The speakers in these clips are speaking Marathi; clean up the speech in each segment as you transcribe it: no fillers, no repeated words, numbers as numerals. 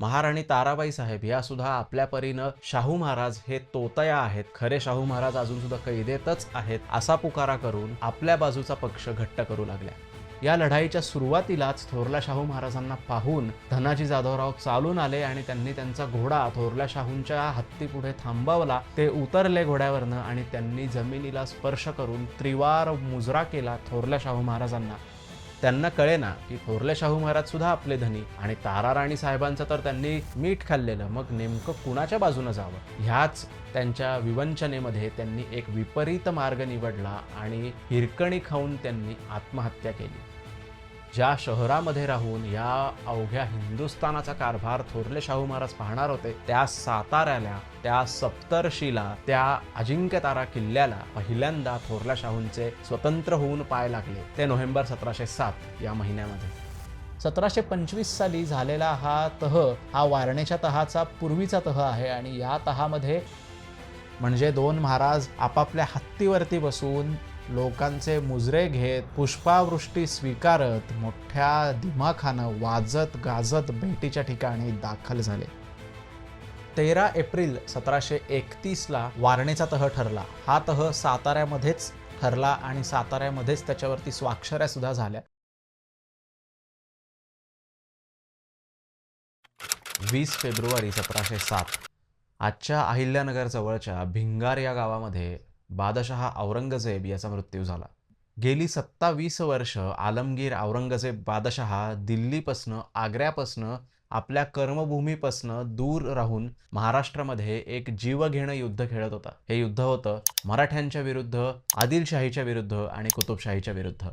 महाराणी ताराबाई साहेब या सुद्धा आपल्या परीनं शाहू महाराज हे तोतया आहेत, खरे शाहू महाराज अजून सुद्धा कैदेतच आहेत असा पुकारा करून आपल्या बाजूचा पक्ष घट्ट करू लागल्या. या लढाईच्या सुरुवातीलाच थोरल्या शाहू महाराजांना पाहून धनाजी जाधवराव चालून आले आणि त्यांनी त्यांचा घोडा थोरल्या शाहूंच्या हत्तीपुढे थांबवला. ते उतरले घोड्यावरनं आणि त्यांनी जमिनीला स्पर्श करून त्रिवार मुजरा केला थोरल्या शाहू महाराजांना. त्यांना कळेना की थोरले शाहू महाराज सुद्धा आपले धनी आणि ताराराणी साहेबांचं तर त्यांनी मीठ खाल्लेलं, मग नेमकं कुणाच्या बाजूनं जावं. ह्याच त्यांच्या विवंचनेमध्ये त्यांनी एक विपरीत मार्ग निवडला आणि हिरकणी खाऊन त्यांनी आत्महत्या केली. ज्या शहरामध्ये राहून या अवघ्या हिंदुस्थानाचा कारभार थोरले शाहू महाराज पाहणार होते, त्या साताऱ्याला, त्या सप्तर्षीला, त्या अजिंक्यतारा किल्ल्याला पहिल्यांदा थोरल्या शाहूंचे स्वतंत्र होऊन पाय लागले. ते नोव्हेंबर 1707 या महिन्यामध्ये. 1725 साली झालेला हा तह हा वारणेच्या तहाचा पूर्वीचा तह आहे आणि या तहामध्ये म्हणजे दोन महाराज आपापल्या हत्तीवरती बसून लोकांचे मुजरे घेत पुष्पावृष्टी स्वीकारत मोठ्या दिमाखानं वाजत गाजत भेटीच्या ठिकाणी दाखल झाले. 13 एप्रिल 1731ला वारणेचा तह ठरला. हा तह साताऱ्यामध्येच ठरला आणि साताऱ्यामध्येच त्याच्यावरती स्वाक्षऱ्या सुद्धा झाल्या. 20 फेब्रुवारी 1707 आजच्या अहिल्यानगर जवळच्या भिंगार या गावामध्ये बादशहा औरंगजेब याचा मृत्यू झाला. गेली 27 वर्ष आलमगीर औरंगजेब बादशहा दिल्लीपासनं, आग्र्यापासनं, आपल्या कर्मभूमीपासनं दूर राहून महाराष्ट्रामध्ये एक जीवघेणं युद्ध खेळत होता. हे युद्ध होतं मराठ्यांच्या विरुद्ध, आदिलशाहीच्या विरुद्ध आणि कुतुबशाहीच्या विरुद्ध.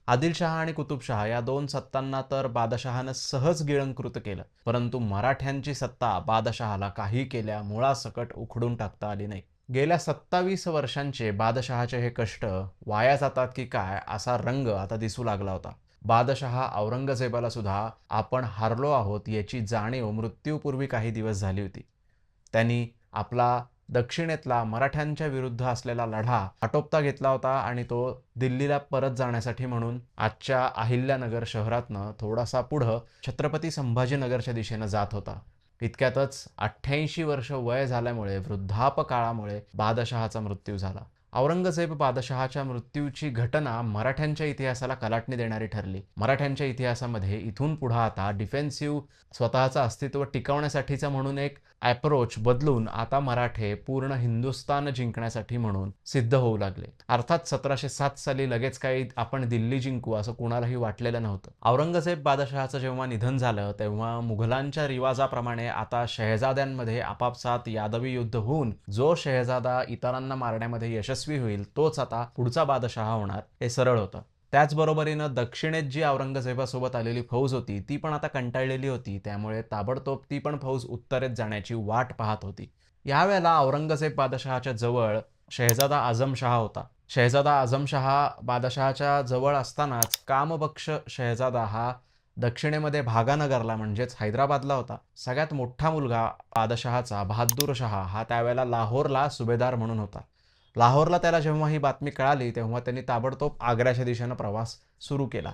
आदिलशहा आणि कुतुबशहा या दोन सत्तांना तर बादशहानं सहज गिळंकृत केलं, परंतु मराठ्यांची सत्ता बादशहाला काही केल्या मुळासकट उखडून टाकता आली नाही. गेल्या 27 वर्षांचे बादशहाचे हे कष्ट वाया जातात की काय असा रंग आता दिसू लागला होता. बादशहा औरंगजेबाला सुद्धा आपण हारलो आहोत याची जाणीव मृत्यूपूर्वी काही दिवस झाली होती. त्यांनी आपला दक्षिणेतला मराठ्यांच्या विरुद्ध असलेला लढा आटोपता घेतला होता आणि तो दिल्लीला परत जाण्यासाठी म्हणून आजच्या अहिल्यानगर शहरातनं थोडासा पुढं छत्रपती संभाजीनगरच्या दिशेनं जात होता. इतक्यातच 88 वर्ष वय झाल्यामुळे वृद्धापकाळामुळे बादशहाचा मृत्यू झाला. औरंगजेब बादशहाच्या मृत्यूची घटना मराठ्यांच्या इतिहासाला कलाटणी देणारी ठरली. मराठ्यांच्या इतिहासामध्ये इथून पुढे आता डिफेन्सिव्ह स्वतःचं अस्तित्व टिकवण्यासाठीचा म्हणून एक अप्रोच बदलून आता मराठे पूर्ण हिंदुस्थान जिंकण्यासाठी म्हणून सिद्ध होऊ लागले. अर्थात 1707 साली लगेच काही आपण दिल्ली जिंकू असं कुणालाही वाटलेलं नव्हतं. औरंगजेब बादशहाचं जेव्हा निधन झालं तेव्हा मुघलांच्या रिवाजाप्रमाणे आता शहजाद्यांमध्ये आपापसात यादवी युद्ध होऊन जो शहजादा इतरांना मारण्यामध्ये यशस्वी होईल तोच आता पुढचा बादशहा होणार हे सरळ होतं. त्याचबरोबरीनं दक्षिणेत जी औरंगजेबासोबत आलेली फौज होती ती पण आता कंटाळलेली होती, त्यामुळे ताबडतोब ती पण फौज उत्तरेत जाण्याची वाट पाहत होती. यावेळेला औरंगजेब बादशहाच्या जवळ शहजादा आझमशहा होता. शहजादा आझमशहा बादशहाच्या जवळ असतानाच कामबख्श शहजादा हा दक्षिणेमध्ये भागानगरला म्हणजेच हैदराबादला होता. सगळ्यात मोठा मुलगा बादशहाचा बहादूर शहा हा त्यावेळेला लाहोरला सुभेदार म्हणून होता. लाहोरला त्याला जेव्हा ही बातमी कळाली तेव्हा त्यांनी ताबडतोब आग्र्याच्या दिशेनं प्रवास सुरू केला.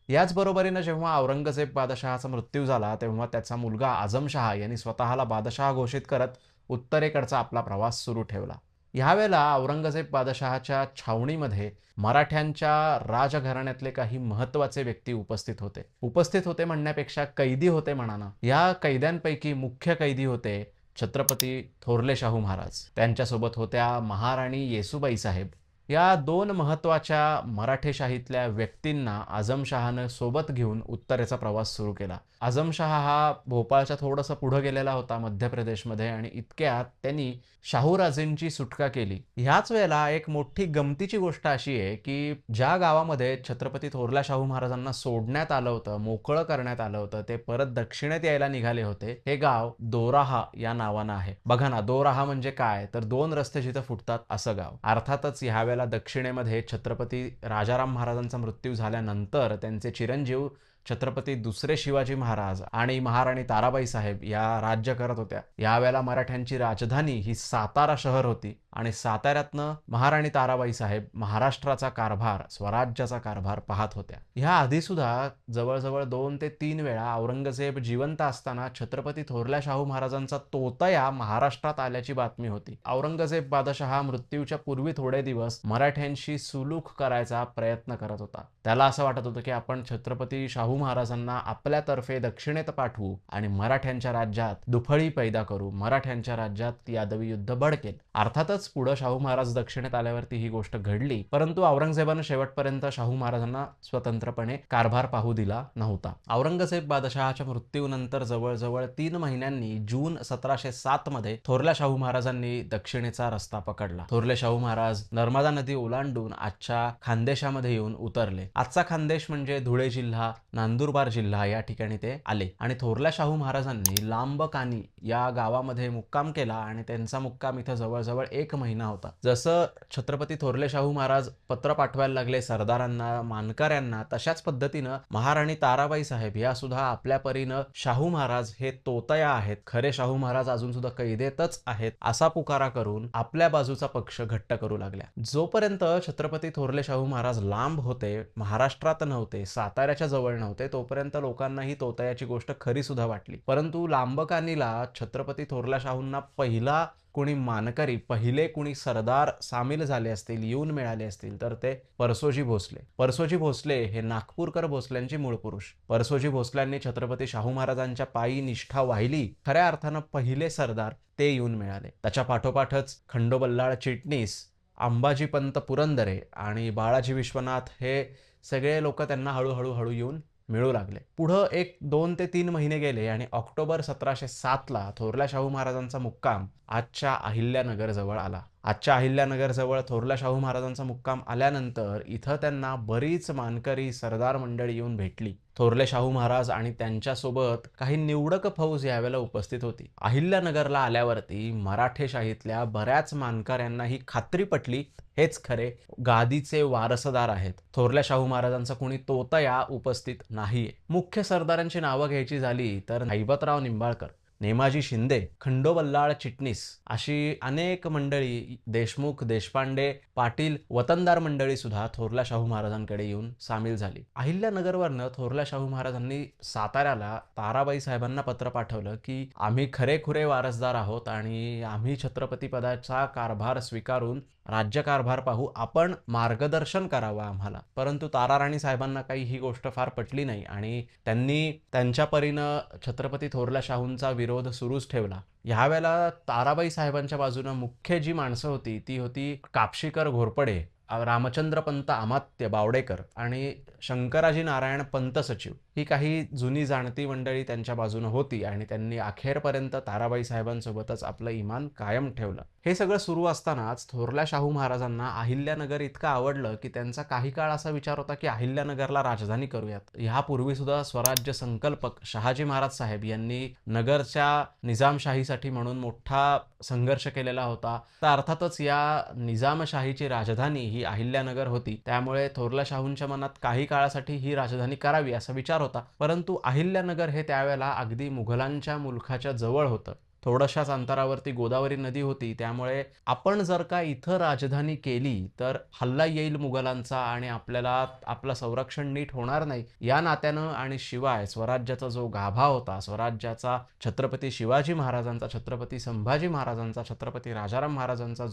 याचबरोबरीनं जेव्हा औरंगजेब बादशहाचा मृत्यू झाला तेव्हा त्याचा मुलगा आझमशहा यांनी स्वतःला बादशहा घोषित करत उत्तरेकडचा आपला प्रवास सुरू ठेवला. ह्यावेळेला औरंगजेब बादशहाच्या छावणीमध्ये मराठ्यांच्या राजघराण्यातले काही महत्त्वाचे व्यक्ती उपस्थित होते म्हणण्यापेक्षा कैदी होते म्हणा ना. या कैद्यांपैकी मुख्य कैदी होते छत्रपती थोरले शाहू महाराज. त्यांच्यासोबत होत्या महाराणी येसूबाई साहेब. या दोन महत्त्वाच्या मराठेशाहीतल्या व्यक्तींना आझमशहानं सोबत घेऊन उत्तरेचा प्रवास सुरू केला. आझमशहा हा भोपाळच्या थोडंसं पुढं गेलेला होता मध्य प्रदेशमध्ये आणि इतक्यात त्यांनी शाहूराजेंची सुटका केली. ह्याच वेळेला एक मोठी गमतीची गोष्ट अशी आहे की ज्या गावामध्ये छत्रपती थोरल्या शाहू महाराजांना सोडण्यात आलं होतं, मोकळं करण्यात आलं होतं, ते परत दक्षिणेत यायला निघाले होते. हे गाव दोराहा या नावानं आहे. बघा ना, दोराहा म्हणजे काय तर दोन रस्ते जिथं फुटतात असं गाव. अर्थातच ह्यावेळेला दक्षिणेमध्ये छत्रपती राजाराम महाराजांचा मृत्यू झाल्यानंतर त्यांचे चिरंजीव छत्रपती दुसरे शिवाजी महाराज आणि महाराणी ताराबाई साहेब या राज्य करत होत्या. यावेळेला मराठ्यांची राजधानी ही सातारा शहर होती आणि साताऱ्यातनं महाराणी ताराबाई साहेब महाराष्ट्राचा कारभार, स्वराज्याचा कारभार पाहत होत्या. ह्या आधी सुद्धा जवळजवळ 2 ते 3 वेळा औरंगजेब जिवंत असताना छत्रपती थोरल्या शाहू महाराजांचा तोतया महाराष्ट्रात आल्याची बातमी होती. औरंगजेब बादशहा मृत्यूच्या पूर्वी थोडे दिवस मराठ्यांशी सुलूक करायचा प्रयत्न करत होता. त्याला असं वाटत होतं की आपण छत्रपती शाहू महाराजांना आपल्यातर्फे दक्षिणेत पाठवू आणि मराठ्यांच्या राज्यात दुफळी पैदा करू, मराठ्यांच्या राज्यात यादवी युद्ध भडकेल. अर्थातच पुढे शाहू महाराज दक्षिणेत आल्यावरती ही गोष्ट घडली, परंतु औरंगजेबानं शेवटपर्यंत शाहू महाराजांना स्वतंत्रपणे कारभार पाहू दिला नव्हता. औरंगजेब बादशहाच्या मृत्यूनंतर जवळजवळ 3 महिन्यांनी जून 1707 मध्ये थोरल्या शाहू महाराजांनी दक्षिणेचा रस्ता पकडला. थोरले शाहू महाराज नर्मदा नदी ओलांडून आजच्या खानदेशामध्ये येऊन उतरले. आजचा खानदेश म्हणजे धुळे जिल्हा, नंदुरबार जिल्हा या ठिकाणी ते आले आणि थोरल्या शाहू महाराजांनी लांबकानी या गावामध्ये मुक्काम केला आणि त्यांचा मुक्काम इथं जवळजवळ 1 महिना होता. जसं छत्रपती थोरले शाहू महाराज पत्र पाठवायला लागले सरदारांना, मानकऱ्यांना, तशाच पद्धतीनं महाराणी ताराबाई साहेब या सुद्धा आपल्या परीनं शाहू महाराज हे तोतया आहेत, खरे शाहू महाराज अजून सुद्धा कैदेतच आहेत असा पुकारा करून आपल्या बाजूचा पक्ष घट्ट करू लागल्या. जोपर्यंत छत्रपती थोरले शाहू महाराज लांब होते, महाराष्ट्रात नव्हते, साताऱ्याच्या जवळ नव्हते, तोपर्यंत लोकांना ही तोतयाची गोष्ट खरी सुद्धा वाटली. परंतु लांबकानीला छत्रपती थोरल्या शाहूंना पहिला कोणी मानकरी, पहिले कोणी सरदार सामील झाले असतील, येऊन मिळाले असतील तर ते परसोजी भोसले. परसोजी भोसले हे नागपूरकर भोसल्यांचे मूळ पुरुष. परसोजी भोसल्यांनी छत्रपती शाहू महाराजांच्या पायी निष्ठा वाहिली, खऱ्या अर्थानं पहिले सरदार ते येऊन मिळाले. त्याच्या पाठोपाठच खंडोबल्लाळ चिटणीस, अंबाजीपंत पुरंदरे आणि बाळाजी विश्वनाथ हे सगळे लोक त्यांना हळूहळू येऊन मिळू लागले. पुढं 2 ते 3 महिने गेले आणि ऑक्टोबर 1707ला थोरल्या शाहू महाराजांचा मुक्काम आजच्या अहिल्यानगर जवळ आला. आजच्या अहिल्यानगर जवळ थोरल्या शाहू महाराजांचा मुक्काम आल्यानंतर इथं त्यांना बरीच मानकरी सरदार मंडळी येऊन भेटली. थोरले शाहू महाराज आणि त्यांच्यासोबत काही निवडक फौज यावेळेला उपस्थित होती. अहिल्यानगरला आल्यावरती मराठेशाहीतल्या बऱ्याच मानकऱ्यांना ही खात्री पटली, हेच खरे गादीचे वारसदार आहेत. थोरल्या शाहू महाराजांचा कोणी तोतया उपस्थित नाहीये. मुख्य सरदारांची नावं घ्यायची झाली तर हैबतराव निंबाळकर, नेमाजी शिंदे, खंडोबल्लाळ चिटणीस अशी अनेक मंडळी, देशमुख, देशपांडे, पाटील, वतनदार मंडळी सुद्धा थोरल्या शाहू महाराजांकडे येऊन सामील झाली. अहिल्यानगरवरनं थोरल्या शाहू महाराजांनी साताऱ्याला ताराबाई साहेबांना पत्र पाठवलं की आम्ही खरेखुरे वारसदार आहोत आणि आम्ही छत्रपती पदाचा कारभार स्वीकारून राज्यकारभार पाहू, आपण मार्गदर्शन करावं आम्हाला. परंतु ताराराणी साहेबांना काही ही गोष्ट फार पटली नाही आणि त्यांनी त्यांच्या परीनं छत्रपती थोरल्या शाहूंचा विरोध सुरूच ठेवला. ह्यावेळेला ताराबाई साहेबांच्या बाजूनं मुख्य जी माणसं होती ती होती कापशीकर घोरपडे, रामचंद्र पंत अमात्य बावडेकर आणि शंकराजी नारायण पंत सचिव ही काही जुनी जाणती मंडळी त्यांच्या बाजूने होती आणि त्यांनी अखेरपर्यंत ताराबाई साहेबांसोबतच आपलं इमान कायम ठेवलं. हे सगळं सुरू असतानाच थोरल्या शाहू महाराजांना अहिल्यानगर इतकं आवडलं की त्यांचा काही काळ असा विचार होता की अहिल्यानगरला राजधानी करूयात. ह्यापूर्वी सुद्धा स्वराज्य संकल्पक शहाजी महाराज साहेब यांनी नगरच्या निजामशाहीसाठी म्हणून मोठा संघर्ष केलेला होता. तर अर्थातच या निजामशाहीची राजधानी ही अहिल्यानगर होती, त्यामुळे थोरल्या शाहूंच्या मनात काही काळासाठी ही राजधानी करावी असा विचार होता. परंतु अहिल्यानगर हे त्यावेळेला अगदी मुघलांच्या मुलखाच्या जवळ होतं. थोड्याशाच अंतरावरती गोदावरी नदी होती, त्यामुळे आपण जर का इथं राजधानी केली तर हल्ला येईल मुघलांचा आणि आपल्याला आपलं संरक्षण नीट होणार नाही या नात्यानं. आणि शिवाय स्वराज्याचा जो गाभा होता, स्वराज्याचा छत्रपती शिवाजी महाराजांचा, छत्रपती संभाजी महाराजांचा, छत्रपती राजाराम महाराजांचा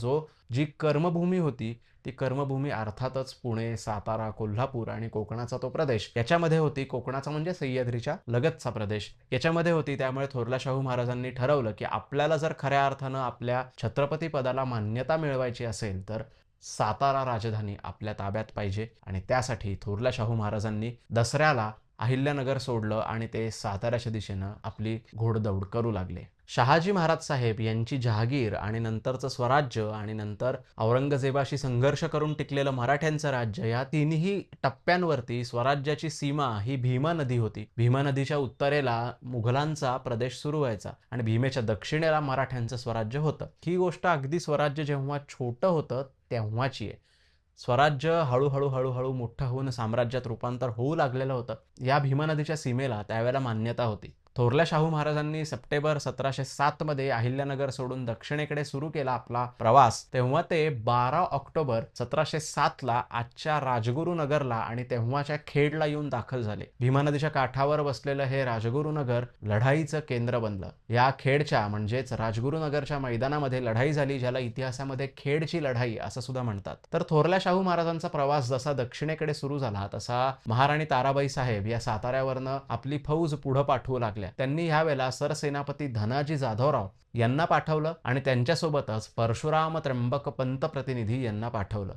जी कर्मभूमी होती ती कर्मभूमी अर्थातच पुणे, सातारा, कोल्हापूर आणि कोकणाचा तो प्रदेश याच्यामध्ये होती. कोकणाचा म्हणजे सह्याद्रीच्या लगतचा प्रदेश याच्यामध्ये होती. त्यामुळे थोरल्या शाहू महाराजांनी ठरवलं की आपल्याला जर खऱ्या अर्थानं आपल्या छत्रपती पदाला मान्यता मिळवायची असेल तर सातारा राजधानी आपल्या ताब्यात पाहिजे आणि त्यासाठी थोरल्या शाहू महाराजांनी दसऱ्याला अहिल्यानगर सोडलं आणि ते साताऱ्याच्या दिशेनं आपली घोडदौड करू लागले. शहाजी महाराज साहेब यांची जहागीर आणि नंतरचं स्वराज्य आणि नंतर औरंगजेबाशी संघर्ष करून टिकलेलं मराठ्यांचं राज्य या तिन्ही टप्प्यांवरती स्वराज्याची सीमा ही भीमा नदी होती. भीमा नदीच्या उत्तरेला मुघलांचा प्रदेश सुरू व्हायचा आणि भीमेच्या दक्षिणेला मराठ्यांचं स्वराज्य होतं. ही गोष्ट अगदी स्वराज्य जेव्हा छोटं होतं तेव्हाची आहे. स्वराज्य हळूहळू हळूहळू मोठं होऊन साम्राज्यात रूपांतर होऊ लागलेलं होतं. या भीमा नदीच्या सीमेला त्यावेळेला मान्यता होती. थोरल्या शाहू महाराजांनी सप्टेंबर 1707 मध्ये अहिल्यानगर सोडून दक्षिणेकडे सुरू केला आपला प्रवास. तेव्हा ते 12 ऑक्टोबर 1707 ला आजच्या राजगुरुनगरला आणि तेव्हाच्या खेडला येऊन दाखल झाले. भीमा नदीच्या काठावर बसलेलं हे राजगुरुनगर लढाईचं केंद्र बनलं. या खेडच्या म्हणजेच राजगुरुनगरच्या मैदानामध्ये लढाई झाली, ज्याला इतिहासामध्ये खेडची लढाई असं सुद्धा म्हणतात. तर थोरल्या शाहू महाराजांचा प्रवास जसा दक्षिणेकडे सुरू झाला तसा महाराणी ताराबाई साहेब या साताऱ्यावरनं आपली फौज पुढे पाठवू लागल्या. त्यांनी यावेळेला सरसेनापती धनाजी जाधवराव यांना पाठवलं आणि त्यांच्यासोबतच परशुराम त्र्यंबक पंत प्रतिनिधी यांना पाठवलं.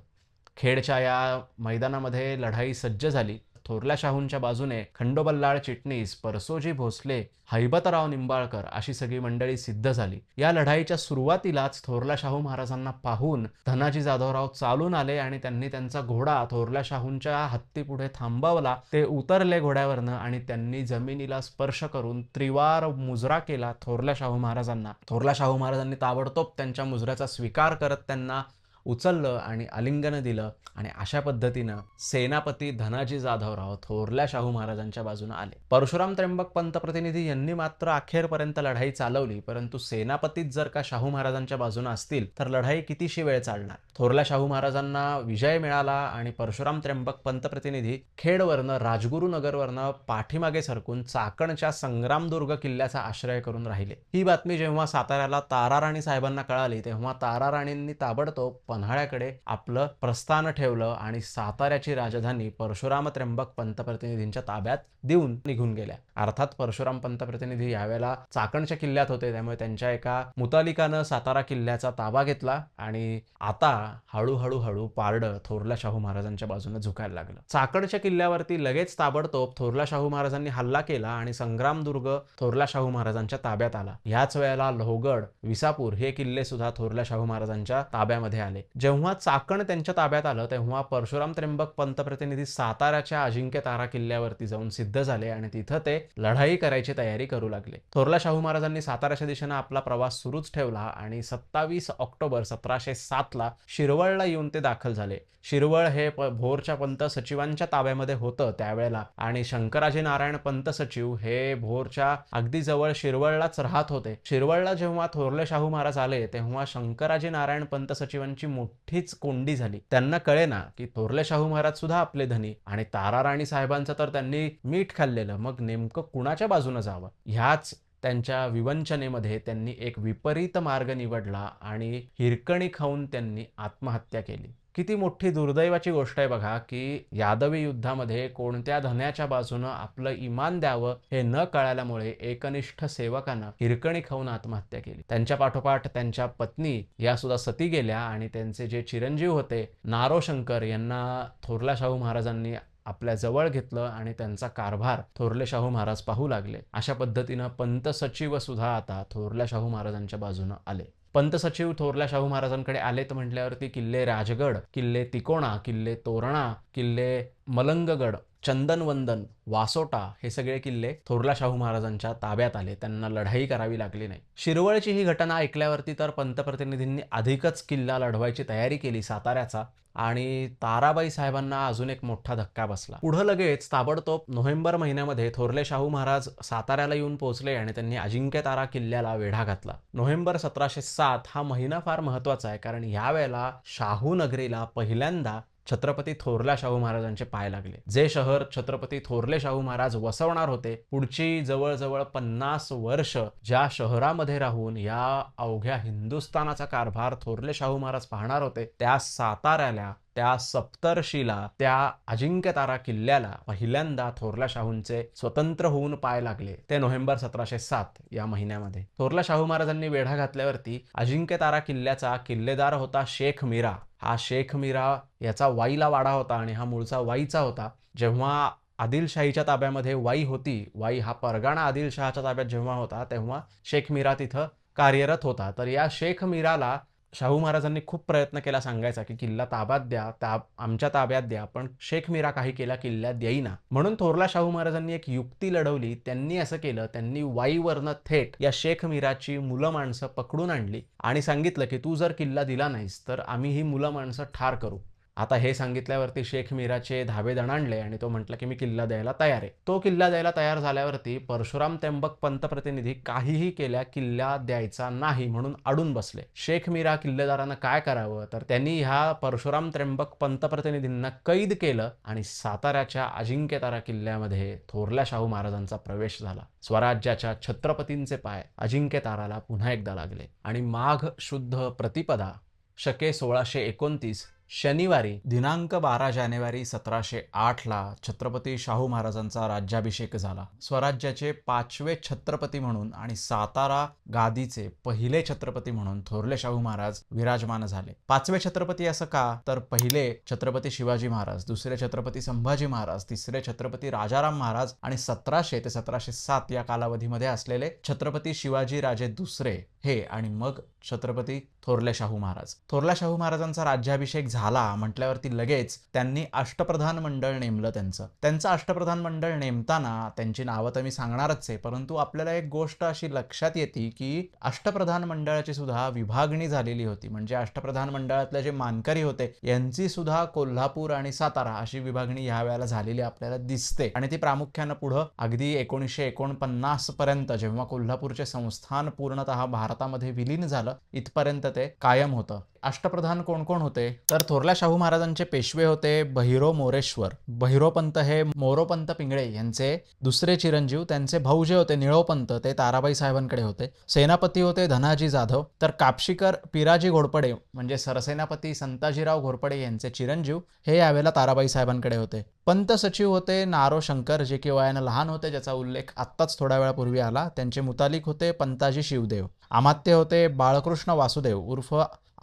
खेडच्या या मैदानामध्ये लढाई सज्ज झाली. थोरल्या शाहूंच्या बाजूने खंडोबल्लाळ चिटणीस, परसोजी भोसले, हैबतराव निंबाळकर अशी सगळी मंडळी सिद्ध झाली. या लढाईच्या सुरुवातीलाच थोरल्या शाहू महाराजांना पाहून धनाजी जाधवराव चालून आले आणि त्यांनी त्यांचा घोडा थोरल्या शाहूंच्या हत्तीपुढे थांबवला. ते उतरले घोड्यावरनं आणि त्यांनी जमिनीला स्पर्श करून त्रिवार मुजरा केला थोरल्या शाहू महाराजांना. थोरल्या शाहू महाराजांनी ताबडतोब त्यांच्या मुजऱ्याचा स्वीकार करत त्यांना उचललं आणि आलिंगन दिलं आणि अशा पद्धतीनं सेनापती धनाजी जाधवराव थोरल्या शाहू महाराजांच्या बाजूने आले. परशुराम त्र्यंबक पंत प्रतिनिधी यांनी मात्र अखेरपर्यंत लढाई चालवली, परंतु सेनापतीच जर का शाहू महाराजांच्या बाजूने असतील तर लढाई कितीशी वेळ चालणार. थोरल्या शाहू महाराजांना विजय मिळाला आणि परशुराम त्र्यंबक पंत प्रतिनिधी खेडवरनं राजगुरुनगरवरनं पाठीमागे सरकून चाकणच्या संग्रामदुर्ग किल्ल्याचा आश्रय करून राहिले. ही बातमी जेव्हा साताऱ्याला ताराराणी साहेबांना कळाली तेव्हा ताराराणींनी ताबडतोब पन्हाळ्याकडे आपलं प्रस्थान ठेवलं आणि साताऱ्याची राजधानी परशुराम त्र्यंबक पंत प्रतिनिधींच्या ताब्यात देऊन निघून गेल्या. अर्थात परशुराम पंत प्रतिनिधी यावेळेला चाकणच्या किल्ल्यात होते, त्यामुळे त्यांच्या एका मुतालिकानं सातारा किल्ल्याचा ताबा घेतला आणि आता हळूहळू पारडं थोरल्या शाहू महाराजांच्या बाजूने झुकायला लागलं. चाकणच्या किल्ल्यावरती लगेच ताबडतोब थोरल्या शाहू महाराजांनी हल्ला केला आणि संग्रामदुर्ग थोरल्या शाहू महाराजांच्या ताब्यात आला. याच वेळेला लोहगड, विसापूर हे किल्ले सुद्धा थोरल्या शाहू महाराजांच्या ताब्यामध्ये आले. जेव्हा चाकण त्यांच्या ताब्यात आलं तेव्हा परशुराम त्र्यंबक पंत प्रतिनिधी साताऱ्याच्या अजिंक्य तारा किल्ल्यावरती जाऊन सिद्ध झाले आणि तिथं ते लढाई करायची तयारी करू लागले. थोरल्या शाहू महाराजांनी साताऱ्याच्या दिशेने आपला प्रवास सुरूच ठेवला आणि 27 ऑक्टोबर 1707 ला शिरवळला येऊन ते दाखल झाले. शिरवळ हे भोरच्या पंत सचिवांच्या ताब्यामध्ये होतं त्यावेळेला आणि शंकराजी नारायण पंत सचिव हे भोरच्या अगदी जवळ शिरवळलाच राहत होते. शिरवळला जेव्हा थोरले शाहू महाराज आले तेव्हा शंकराजी नारायण पंत सचिवांची मोठीच कोंडी झाली. त्यांना कळेना की थोरले शाहू महाराज सुद्धा आपले धनी आणि ताराराणी साहेबांचं तर त्यांनी मीठ खाल्लेलं, मग नेमकं कुणाच्या बाजूने जावं. ह्याच त्यांच्या विवंचनेमध्ये त्यांनी एक विपरीत मार्ग निवडला आणि हिरकणी खाऊन त्यांनी आत्महत्या केली. किती मोठी दुर्दैवाची गोष्ट आहे बघा की यादवी युद्धामध्ये कोणत्या धन्याच्या बाजूनं आपलं इमान द्यावं हे न कळाल्यामुळे एकनिष्ठ सेवकानं हिरकणी खाऊन आत्महत्या केली. त्यांच्या पाठोपाठ त्यांच्या पत्नी या सुद्धा सती गेल्या आणि त्यांचे जे चिरंजीव होते नारोशंकर यांना थोरल्या शाहू महाराजांनी आपल्या जवळ घेतलं आणि त्यांचा कारभार थोरले शाहू महाराज पाहू लागले. अशा पद्धतीनं पंत सचिव सुद्धा आता थोरल्या शाहू महाराजांच्या बाजूनं आले. पंत सचिव थोरल्या शाहू महाराजांकडे आलेत म्हटल्यावरती किल्ले राजगड, किल्ले तिकोणा, किल्ले तोरणा, किल्ले मलंगगड, चंदनवंदन, वासोटा हे सगळे किल्ले थोरल्या शाहू महाराजांच्या ताब्यात आले. त्यांना लढाई करावी लागली नाही. शिरवळची ही घटना ऐकल्यावरती तर पंतप्रतिनिधींनी अधिकच किल्ला लढवायची तयारी केली साताऱ्याचा आणि ताराबाई साहेबांना अजून एक मोठा धक्का बसला. पुढे लगेच ताबडतोब नोव्हेंबर महिन्यामध्ये थोरले शाहू महाराज साताऱ्याला येऊन पोहोचले आणि त्यांनी अजिंक्य तारा किल्ल्याला वेढा घातला. नोव्हेंबर 1707 हा महिना फार महत्वाचा आहे कारण यावेळेला शाहू नगरीला पहिल्यांदा छत्रपती थोरल्या शाहू महाराजांचे पाय लागले. जे शहर छत्रपती थोरले शाहू महाराज वसवणार होते, पुढची जवळजवळ 50 वर्ष ज्या शहरामध्ये राहून या अवघ्या हिंदुस्थानाचा कारभार थोरले शाहू महाराज पाहणार होते, त्या साताऱ्याला, त्या सप्तर्षीला, त्या अजिंक्य तारा किल्ल्याला पहिल्यांदा थोरल्या शाहूंचे स्वतंत्र होऊन पाय लागले. ते नोव्हेंबर 1707 या महिन्यामध्ये. थोरल्या शाहू महाराजांनी वेढा घातल्यावरती अजिंक्य तारा किल्ल्याचा किल्लेदार होता शेख मीरा. हा शेख मीरा याचा वाईला वाडा होता आणि हा मूळचा वाईचा होता. जेव्हा आदिलशाहीच्या ताब्यामध्ये वाई होती, वाई हा परगाणा आदिलशहाच्या ताब्यात जेव्हा होता तेव्हा शेख मीरा तिथं कार्यरत होता. तर या शेख मीराला शाहू महाराजांनी खूप प्रयत्न केला सांगायचा की किल्ला ताब्यात द्या, आमच्या ताब्यात द्या, पण शेख मीरा काही केला किल्ल्यात देईना. म्हणून थोरल्या शाहू महाराजांनी एक युक्ती लढवली. त्यांनी असं केलं, त्यांनी वाईवरनं थेट या शेख मीराची मुलं माणसं पकडून आणली आणि सांगितलं की तू जर किल्ला दिला नाहीस तर आम्ही ही मुलं माणसं ठार करू. आता हे सांगितल्यावरती शेख मीराचे धाबे दणाणले आणि तो म्हटला की मी किल्ला द्यायला तयार आहे. तो किल्ला द्यायला तयार झाल्यावरती परशुराम त्र्यंबक पंतप्रतिनिधी काहीही केल्या किल्ला द्यायचा नाही म्हणून अडून बसले. शेख मीरा किल्लेदारांना काय करावं तर त्यांनी ह्या परशुराम त्र्यंबक पंतप्रतिनिधींना कैद केलं आणि साताऱ्याच्या अजिंक्यतारा किल्ल्यामध्ये थोरल्या शाहू महाराजांचा प्रवेश झाला. स्वराज्याच्या छत्रपतींचे पाय अजिंक्यताराला पुन्हा एकदा लागले आणि माघ शुद्ध प्रतिपदा शके 1629 शनिवारी दिनांक 12 जानेवारी 1708 ला छत्रपती शाहू महाराजांचा राज्याभिषेक झाला. स्वराज्याचे 5वे छत्रपती म्हणून आणि सातारा गादीचे पहिले छत्रपती म्हणून थोरले शाहू महाराज विराजमान झाले. 5वे छत्रपती असं का तर पहिले छत्रपती शिवाजी महाराज, दुसरे छत्रपती संभाजी महाराज, तिसरे छत्रपती राजाराम महाराज आणि 1700 ते 1707 या कालावधीमध्ये असलेले छत्रपती शिवाजी राजे दुसरे हे आणि मग छत्रपती थोरले शाहू महाराज. थोरल्या शाहू महाराजांचा राज्याभिषेक झाला म्हटल्यावरती लगेच त्यांनी अष्टप्रधान मंडळ नेमलं. त्यांचं अष्टप्रधान मंडळ नेमताना त्यांची नावं तर मी सांगणारच आहे, परंतु आपल्याला एक गोष्ट अशी लक्षात येते की अष्टप्रधान मंडळाची सुद्धा विभागणी झालेली होती. म्हणजे अष्टप्रधान मंडळातले जे मानकरी होते यांची सुद्धा कोल्हापूर आणि सातारा अशी विभागणी ह्या वेळेला झालेली आपल्याला दिसते आणि ती प्रामुख्यानं पुढं अगदी 1949 पर्यंत जेव्हा कोल्हापूरचे संस्थान पूर्णतः भारतामध्ये विलीन झालं इथपर्यंत ते कायम होतं. अष्टप्रधान कोण कोण होते तर थोरल्या शाहू महाराजांचे पेशवे होते बहिरो मोरेश्वर. बहिरोपंत हे मोरोपंत पिंगळे यांचे दुसरे चिरंजीव. त्यांचे भाऊ जे होते निळोपंत ते ताराबाई साहेबांकडे होते. सेनापती होते धनाजी जाधव. तर कापशीकर पिराजी घोरपडे म्हणजे सरसेनापती संताजीराव घोरपडे यांचे चिरंजीव हे यावेळेला ताराबाई साहेबांकडे होते. पंत सचिव होते नारो शंकर जे की वयानं लहान होते, ज्याचा उल्लेख आत्ताच थोड्या वेळापूर्वी आला. त्यांचे मुतालिक होते पंताजी शिवदेव. अमात्य होते बाळकृष्ण वासुदेव उर्फ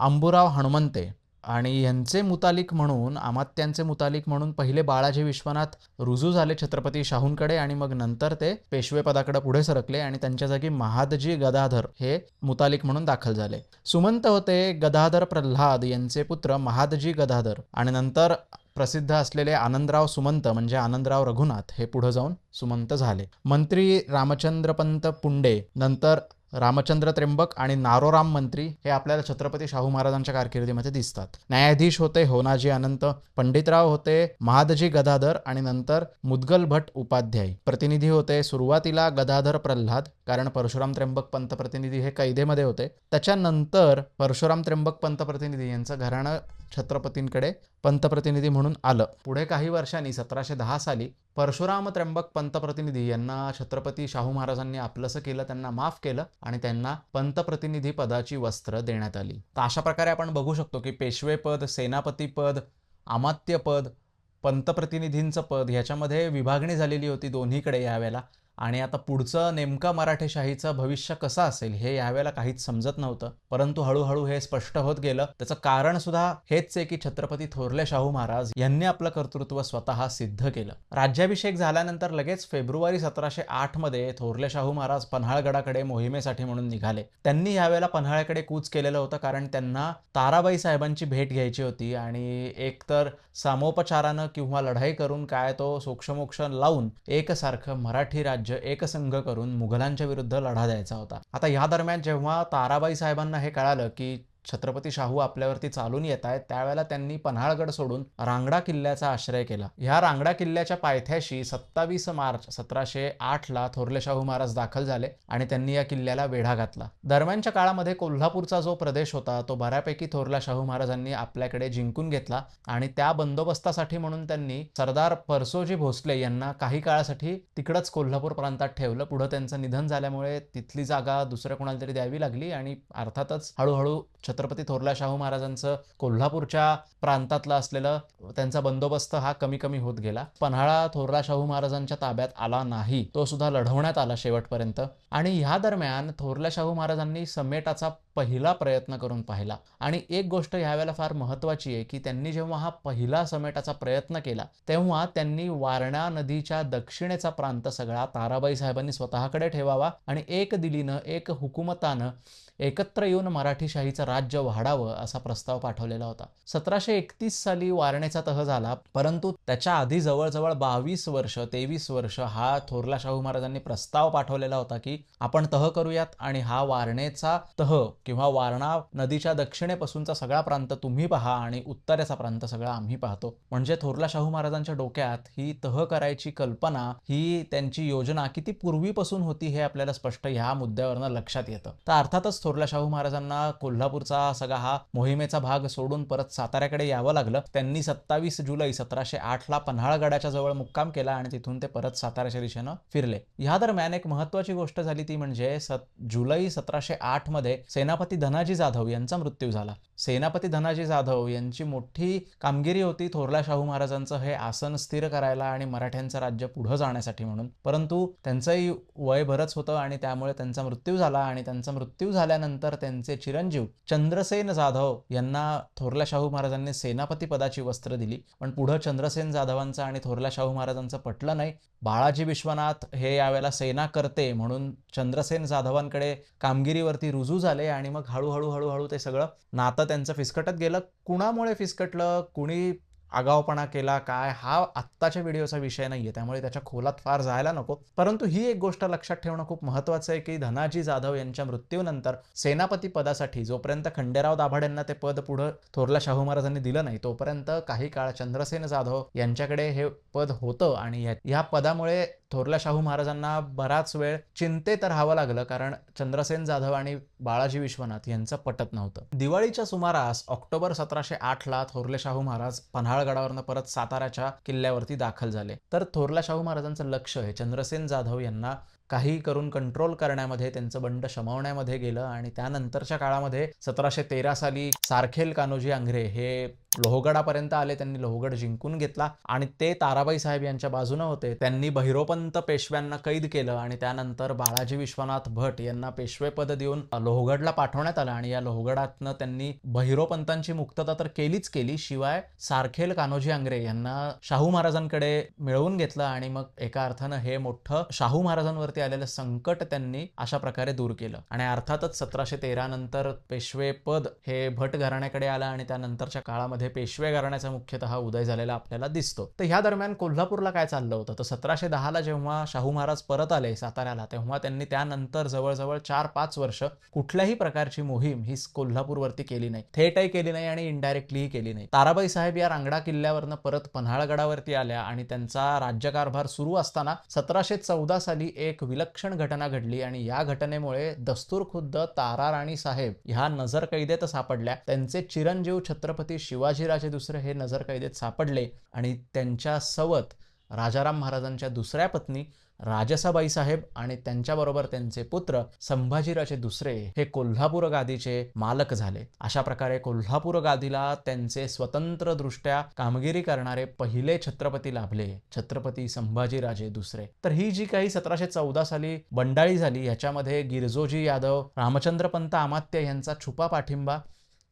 अंबुराव हनुमंते आणि यांचे मुतालिक म्हणून अमात्यांचे मुतालिक म्हणून पहिले बाळाजी विश्वनाथ रुजू झाले छत्रपती शाहूंकडे आणि मग नंतर ते पेशवे पदाकडे पुढे सरकले आणि त्यांच्या जागी महादजी गदाधर हे मुतालिक म्हणून दाखल झाले. सुमंत होते गदाधर प्रल्हाद यांचे पुत्र महादजी गदाधर आणि नंतर प्रसिद्ध असलेले आनंदराव सुमंत म्हणजे आनंदराव रघुनाथ हे पुढे जाऊन सुमंत झाले. मंत्री रामचंद्रपंत पुंडे, नंतर रामचंद्र त्र्यंबक आणि नारोराम मंत्री हे आपल्याला छत्रपती शाहू महाराजांच्या कारकिर्दीमध्ये दिसतात. न्यायाधीश होते होनाजी अनंत. पंडितराव होते महादजी गदाधर आणि नंतर मुदगल भट उपाध्याय. प्रतिनिधी होते सुरुवातीला गदाधर प्रल्हाद, कारण परशुराम त्र्यंबक पंतप्रतिनिधी हे कैदेमध्ये होते. त्याच्यानंतर परशुराम त्र्यंबक पंतप्रतिनिधी यांचं घराणं छत्रपतींकडे पंतप्रतिनिधी म्हणून आलं. पुढे काही वर्षांनी 1710 साली परशुराम त्र्यंबक पंतप्रतिनिधी यांना छत्रपती शाहू महाराजांनी आपलंसं केलं, त्यांना माफ केलं आणि त्यांना पंतप्रतिनिधी पदाची वस्त्र देण्यात आली. तर अशा प्रकारे आपण बघू शकतो की पेशवे पद, सेनापती पद, अमात्य पद, पंतप्रतिनिधींचं पद ह्याच्यामध्ये विभागणी झालेली होती दोन्हीकडे यावेळेला. आणि आता पुढचं नेमकं मराठेशाहीचं भविष्य कसं असेल हे यावेळेला काहीच समजत नव्हतं, परंतु हळूहळू हे स्पष्ट होत गेलं. त्याचं कारण सुद्धा हेच आहे की छत्रपती थोरले शाहू महाराज यांनी आपलं कर्तृत्व स्वतः सिद्ध केलं. राज्याभिषेक झाल्यानंतर लगेच फेब्रुवारी 1708 मध्ये थोरले शाहू महाराज पन्हाळगडाकडे मोहिमेसाठी म्हणून निघाले. त्यांनी यावेळेला पन्हाळ्याकडे कूच केलेलं होतं, कारण त्यांना ताराबाई साहेबांची भेट घ्यायची होती आणि एकतर सामोपचारानं किंवा लढाई करून काय तो सोक्षमोक्ष लावून एकसारखं मराठी राज्य एकसंघ करून मुघलांच्या विरुद्ध लढा द्यायचा होता. आता या दरम्यान जेव्हा ताराबाई साहेबांना हे कळालं की छत्रपती शाहू आपल्यावरती चालून येत आहेत, त्यावेळेला त्यांनी पन्हाळगड सोडून रांगडा किल्ल्याचा आश्रय केला. ह्या रांगडा किल्ल्याच्या पायथ्याशी 27 मार्च 1708 ला थोरले शाहू महाराज दाखल झाले आणि त्यांनी या किल्ल्याला वेढा घातला. दरम्यानच्या काळामध्ये कोल्हापूरचा जो प्रदेश होता तो बऱ्यापैकी थोरल्या शाहू महाराजांनी आपल्याकडे जिंकून घेतला आणि त्या बंदोबस्तासाठी म्हणून त्यांनी सरदार परसोजी भोसले यांना काही काळासाठी तिकडच कोल्हापूर प्रांतात ठेवलं. पुढे त्यांचं निधन झाल्यामुळे तिथली जागा दुसऱ्या कोणाला तरी द्यावी लागली आणि अर्थातच हळूहळू छत्रपती थोरल्या शाहू महाराजांचं कोल्हापूरच्या प्रांतातला असलेलं त्यांचा बंदोबस्त हा कमी कमी होत गेला. पन्हाळा थोरल्या शाहू महाराजांच्या ताब्यात आला नाही, तो सुद्धा लढवण्यात आला शेवटपर्यंत. आणि ह्या दरम्यान थोरल्या शाहू महाराजांनी समेटाचा पहिला प्रयत्न करून पाहिला. आणि एक गोष्ट ह्यावेळेला फार महत्त्वाची आहे की त्यांनी जेव्हा हा पहिला समेटाचा प्रयत्न केला तेव्हा त्यांनी वारणा नदीच्या दक्षिणेचा प्रांत सगळा ताराबाई साहेबांनी स्वतःकडे ठेवावा आणि एक दिलीनं एक हुकुमतानं एकत्र येऊन मराठीशाहीचं राज्य राज्य वाढावं असा प्रस्ताव पाठवलेला होता. 1731 साली वारणेचा तह झाला, परंतु त्याच्या आधी जवळजवळ 22 वर्ष 23 वर्ष हा थोरल्या शाहू महाराजांनी प्रस्ताव पाठवलेला होता की आपण तह करूयात आणि हा वारणेचा तह किंवा वारणा नदीच्या दक्षिणेपासूनचा सगळा प्रांत तुम्ही पहा आणि उत्तरेचा प्रांत सगळा आम्ही पाहतो. म्हणजे थोरल्या शाहू महाराजांच्या डोक्यात ही तह करायची कल्पना, ही त्यांची योजना किती पूर्वीपासून होती हे आपल्याला स्पष्ट ह्या मुद्द्यावरनं लक्षात येतं. तर अर्थातच थोरल्या शाहू महाराजांना कोल्हापूरचा सगळा हा मोहिमेचा भाग सोडून परत साताऱ्याकडे यावं लागलं. त्यांनी 27 जुलै 1708 पन्हाळगडाच्या जवळ मुक्काम केला आणि तिथून ते परत साताऱ्याच्या दिशेनं फिरले. ह्या दरम्यान एक महत्वाची गोष्ट झाली ती म्हणजे जुलै 1708 मध्ये सेनापती धनाजी जाधव यांचा मृत्यू झाला. सेनापती धनाजी जाधव यांची मोठी कामगिरी होती थोरल्या शाहू महाराजांचं हे आसन स्थिर करायला आणि मराठ्यांचं राज्य पुढे जाण्यासाठी म्हणून, परंतु त्यांचंही वय बरंच होतं आणि त्यामुळे त्यांचा मृत्यू झाला. आणि त्यांचा मृत्यू झाल्यानंतर त्यांचे चिरंजीव चंद्रसेन जाधव यांना थोरल्या शाहू महाराजांनी सेनापती पदाची वस्त्र दिली. पण पुढे चंद्रसेन जाधवांचं आणि थोरल्या शाहू महाराजांचं पटलं नाही. बाळाजी विश्वनाथ हे यावेळेला सेना करते म्हणून चंद्रसेन जाधवांकडे कामगिरीवरती रुजू झाले आणि मग हळूहळू ते सगळं नातं त्यांचं फिसकटत गेलं. कुणामुळे फिसकटलं, कुणी आगाऊपणा केला काय, हा आत्ताच्या व्हिडिओचा विषय नाहीये, त्यामुळे त्याच्या खोलात फार जायला नको. परंतु ही एक गोष्ट लक्षात ठेवणं खूप महत्त्वाचं आहे की धनाजी जाधव यांच्या मृत्यूनंतर सेनापती पदासाठी जोपर्यंत खंडेराव दाभाड यांना ते पद पुढे थोरल्या शाहू महाराजांनी दिलं नाही, तोपर्यंत काही काळ चंद्रसेन जाधव यांच्याकडे हे पद होतं. आणि या पदामुळे थोरल्या शाहू महाराजांना बराच वेळ चिंतेत राहावं लागलं, कारण चंद्रसेन जाधव आणि बाळाजी विश्वनाथ यांचं पटत नव्हतं. दिवाळीच्या सुमारास ऑक्टोबर 1708 थोरले शाहू महाराज पन्हाळगडावरनं परत साताऱ्याच्या किल्ल्यावरती दाखल झाले. तर थोरल्या शाहू महाराजांचं लक्ष हे चंद्रसेन जाधव यांना काही करून कंट्रोल करण्यामध्ये, त्यांचं बंड शमवण्यामध्ये गेलं. आणि त्यानंतरच्या काळामध्ये 1713 साली सारखेल कान्होजी आंग्रे हे लोहगडापर्यंत आले. त्यांनी लोहगड जिंकून घेतला आणि ते ताराबाई साहेब यांच्या बाजूने होते. त्यांनी बहिरोपंत पेशव्यांना कैद केलं आणि त्यानंतर बाळाजी विश्वनाथ भट यांना पेशवेपद देऊन लोहगडला पाठवण्यात आलं. आणि या लोहगडातनं त्यांनी बहिरोपंतांची मुक्तता तर केलीच केली, शिवाय सारखेल कान्होजी आंग्रे यांना शाहू महाराजांकडे मिळवून घेतलं. आणि मग एका अर्थानं हे मोठं शाहू महाराजांवरती आलेलं संकट त्यांनी अशा प्रकारे दूर केलं. आणि अर्थातच 1713 नंतर पेशवे पद हे भट घराण्याकडे आलं आणि त्यानंतरच्या काळामध्ये पेशवे घराण्याचा मुख्यतः उदय झालेला आपल्याला दिसतो. तर ह्या दरम्यान कोल्हापूरला काय चाललं होतं, तर 1710 जेव्हा शाहू महाराज परत आले साताऱ्याला, तेव्हा त्यांनी त्यानंतर जवळजवळ 4-5 वर्ष कुठल्याही प्रकारची मोहीम ही कोल्हापूरवरती केली नाही, थेटही केली नाही आणि इनडायरेक्टलीही केली नाही. ताराबाई साहेब या रांगडा किल्ल्यावरनं परत पन्हाळगडावरती आल्या आणि त्यांचा राज्यकारभार सुरू असताना 1714 साली एक विलक्षण घटना घडली. आणि या घटनेमुळे दस्तूर खुद्द ताराराणी साहेब ह्या नजरकैदेत सापडल्या. त्यांचे चिरंजीव छत्रपती शिवाजीराजे दुसरे हे नजरकैदेत सापडले आणि त्यांच्या सवत राजाराम महाराजांच्या दुसऱ्या पत्नी राजसाबाई साहेब आणि त्यांच्याबरोबर त्यांचे पुत्र संभाजीराजे दुसरे हे कोल्हापूर गादीचे मालक झाले. अशा प्रकारे कोल्हापूर गादीला त्यांचे स्वतंत्र दृष्ट्या कामगिरी करणारे पहिले छत्रपती लाभले, छत्रपती संभाजीराजे दुसरे. तर ही जी काही 1714 साली बंडाळी झाली, ह्याच्यामध्ये गिरजोजी यादव, रामचंद्रपंत अमात्य यांचा छुपा पाठिंबा,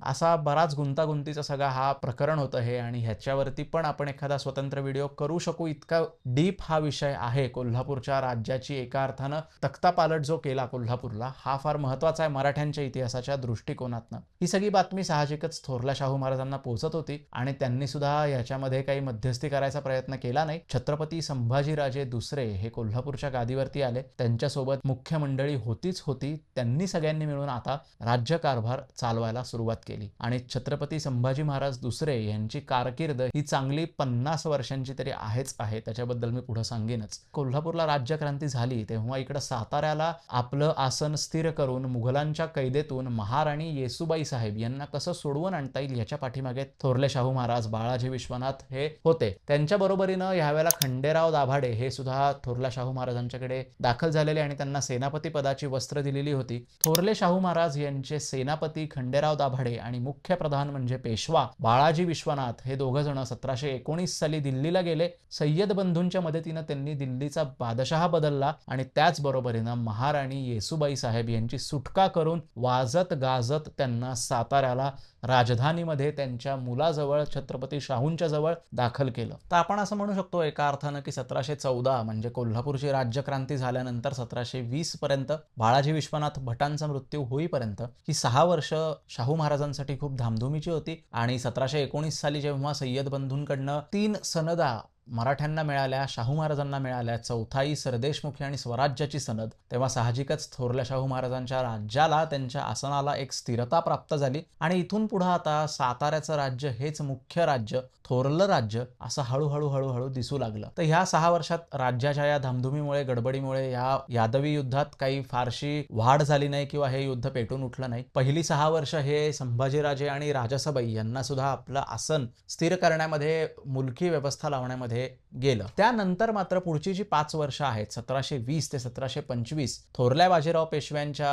असा बराच गुंतागुंतीचा सगळा हा प्रकरण होतं हे. आणि ह्याच्यावरती पण आपण एखादा स्वतंत्र व्हिडिओ करू शकू, इतका डीप हा विषय आहे. कोल्हापूरच्या राज्याची एका अर्थानं तख्तापालट जो केला कोल्हापूरला, हा फार महत्वाचा आहे मराठ्यांच्या इतिहासाच्या दृष्टिकोनातनं. ही सगळी बातमी साहजिकच थोरल्या शाहू महाराजांना पोहोचत होती आणि त्यांनी सुद्धा ह्याच्यामध्ये काही मध्यस्थी करायचा प्रयत्न केला नाही. छत्रपती संभाजीराजे दुसरे हे कोल्हापूरच्या गादीवरती आले, त्यांच्यासोबत मुख्य मंडळी होती. त्यांनी सगळ्यांनी मिळून आता राज्यकारभार चालवायला सुरुवात केली. आणि छत्रपती संभाजी महाराज दुसरे यांची कारकीर्द ही चांगली 50 वर्षांची तरी आहेच आहे, त्याच्याबद्दल मी पुढे सांगेनच. कोल्हापूरला राज्यक्रांती झाली तेव्हा इकडे साताऱ्याला आपलं आसन स्थिर करून मुघलांच्या कैदेतून महाराणी येसूबाई साहेब यांना कसं सोडवून आणता येईल याच्या पाठीमागे थोरले शाहू महाराज, बाळाजी विश्वनाथ हे होते. त्यांच्या बरोबरीनं यावेळेला खंडेराव दाभाडे हे सुद्धा थोरल्या शाहू महाराजांच्याकडे दाखल झालेले आणि त्यांना सेनापती पदाची वस्त्र दिलेली होती. थोरले शाहू महाराज यांचे सेनापती खंडेराव दाभाडे आणि मुख्य प्रधान म्हणजे पेशवा बाळाजी विश्वनाथ हे दोघ जण 1719 साली दिल्लीला गेले. सय्यद बंधूंच्या मदतीनं त्यांनी दिल्लीचा बादशहा बदलला आणि त्याच बरोबरीनं महाराणी येसूबाई साहेब यांची सुटका करून वाजत गाजत त्यांना साताऱ्याला राजधानीमध्ये त्यांच्या मुलाजवळ छत्रपती शाहूंच्या जवळ दाखल केलं. तर आपण असं म्हणू शकतो एका अर्थानं की 1714 म्हणजे कोल्हापूरची राज्यक्रांती झाल्यानंतर 1720 पर्यंत बाळाजी विश्वनाथ भटांचा मृत्यू होईपर्यंत ही 6 वर्ष शाहू महाराजांचं महाराजांसाठी खूप धामधुमीची होती आणि 1719 साली जेव्हा सय्यद बंधूंकडनं 3 सनदा मराठ्यांना मिळाल्या, शाहू महाराजांना मिळाल्या, चौथाई सरदेशमुखी आणि स्वराज्याची सनद, तेव्हा साहजिकच थोरल्या शाहू महाराजांच्या राज्याला, त्यांच्या आसनाला एक स्थिरता प्राप्त झाली आणि इथून पुढे आता साताऱ्याचं राज्य हेच मुख्य राज्य, थोरलं राज्य असं हळूहळू दिसू लागलं. तर ह्या 6 वर्षात राज्याच्या या धामधुमीमुळे, गडबडीमुळे या यादवी युद्धात काही फारशी वाढ झाली नाही किंवा हे युद्ध पेटून उठलं नाही. पहिली 6 वर्ष हे संभाजीराजे आणि राजसबाई यांना सुद्धा आपलं आसन स्थिर करण्यामध्ये, मुलकी व्यवस्था लावण्यामध्ये गेलं. त्यानंतर मात्र पुढची जी 5 वर्ष आहेत 1720 ते 1725 थोरल्या बाजीराव पेशव्यांच्या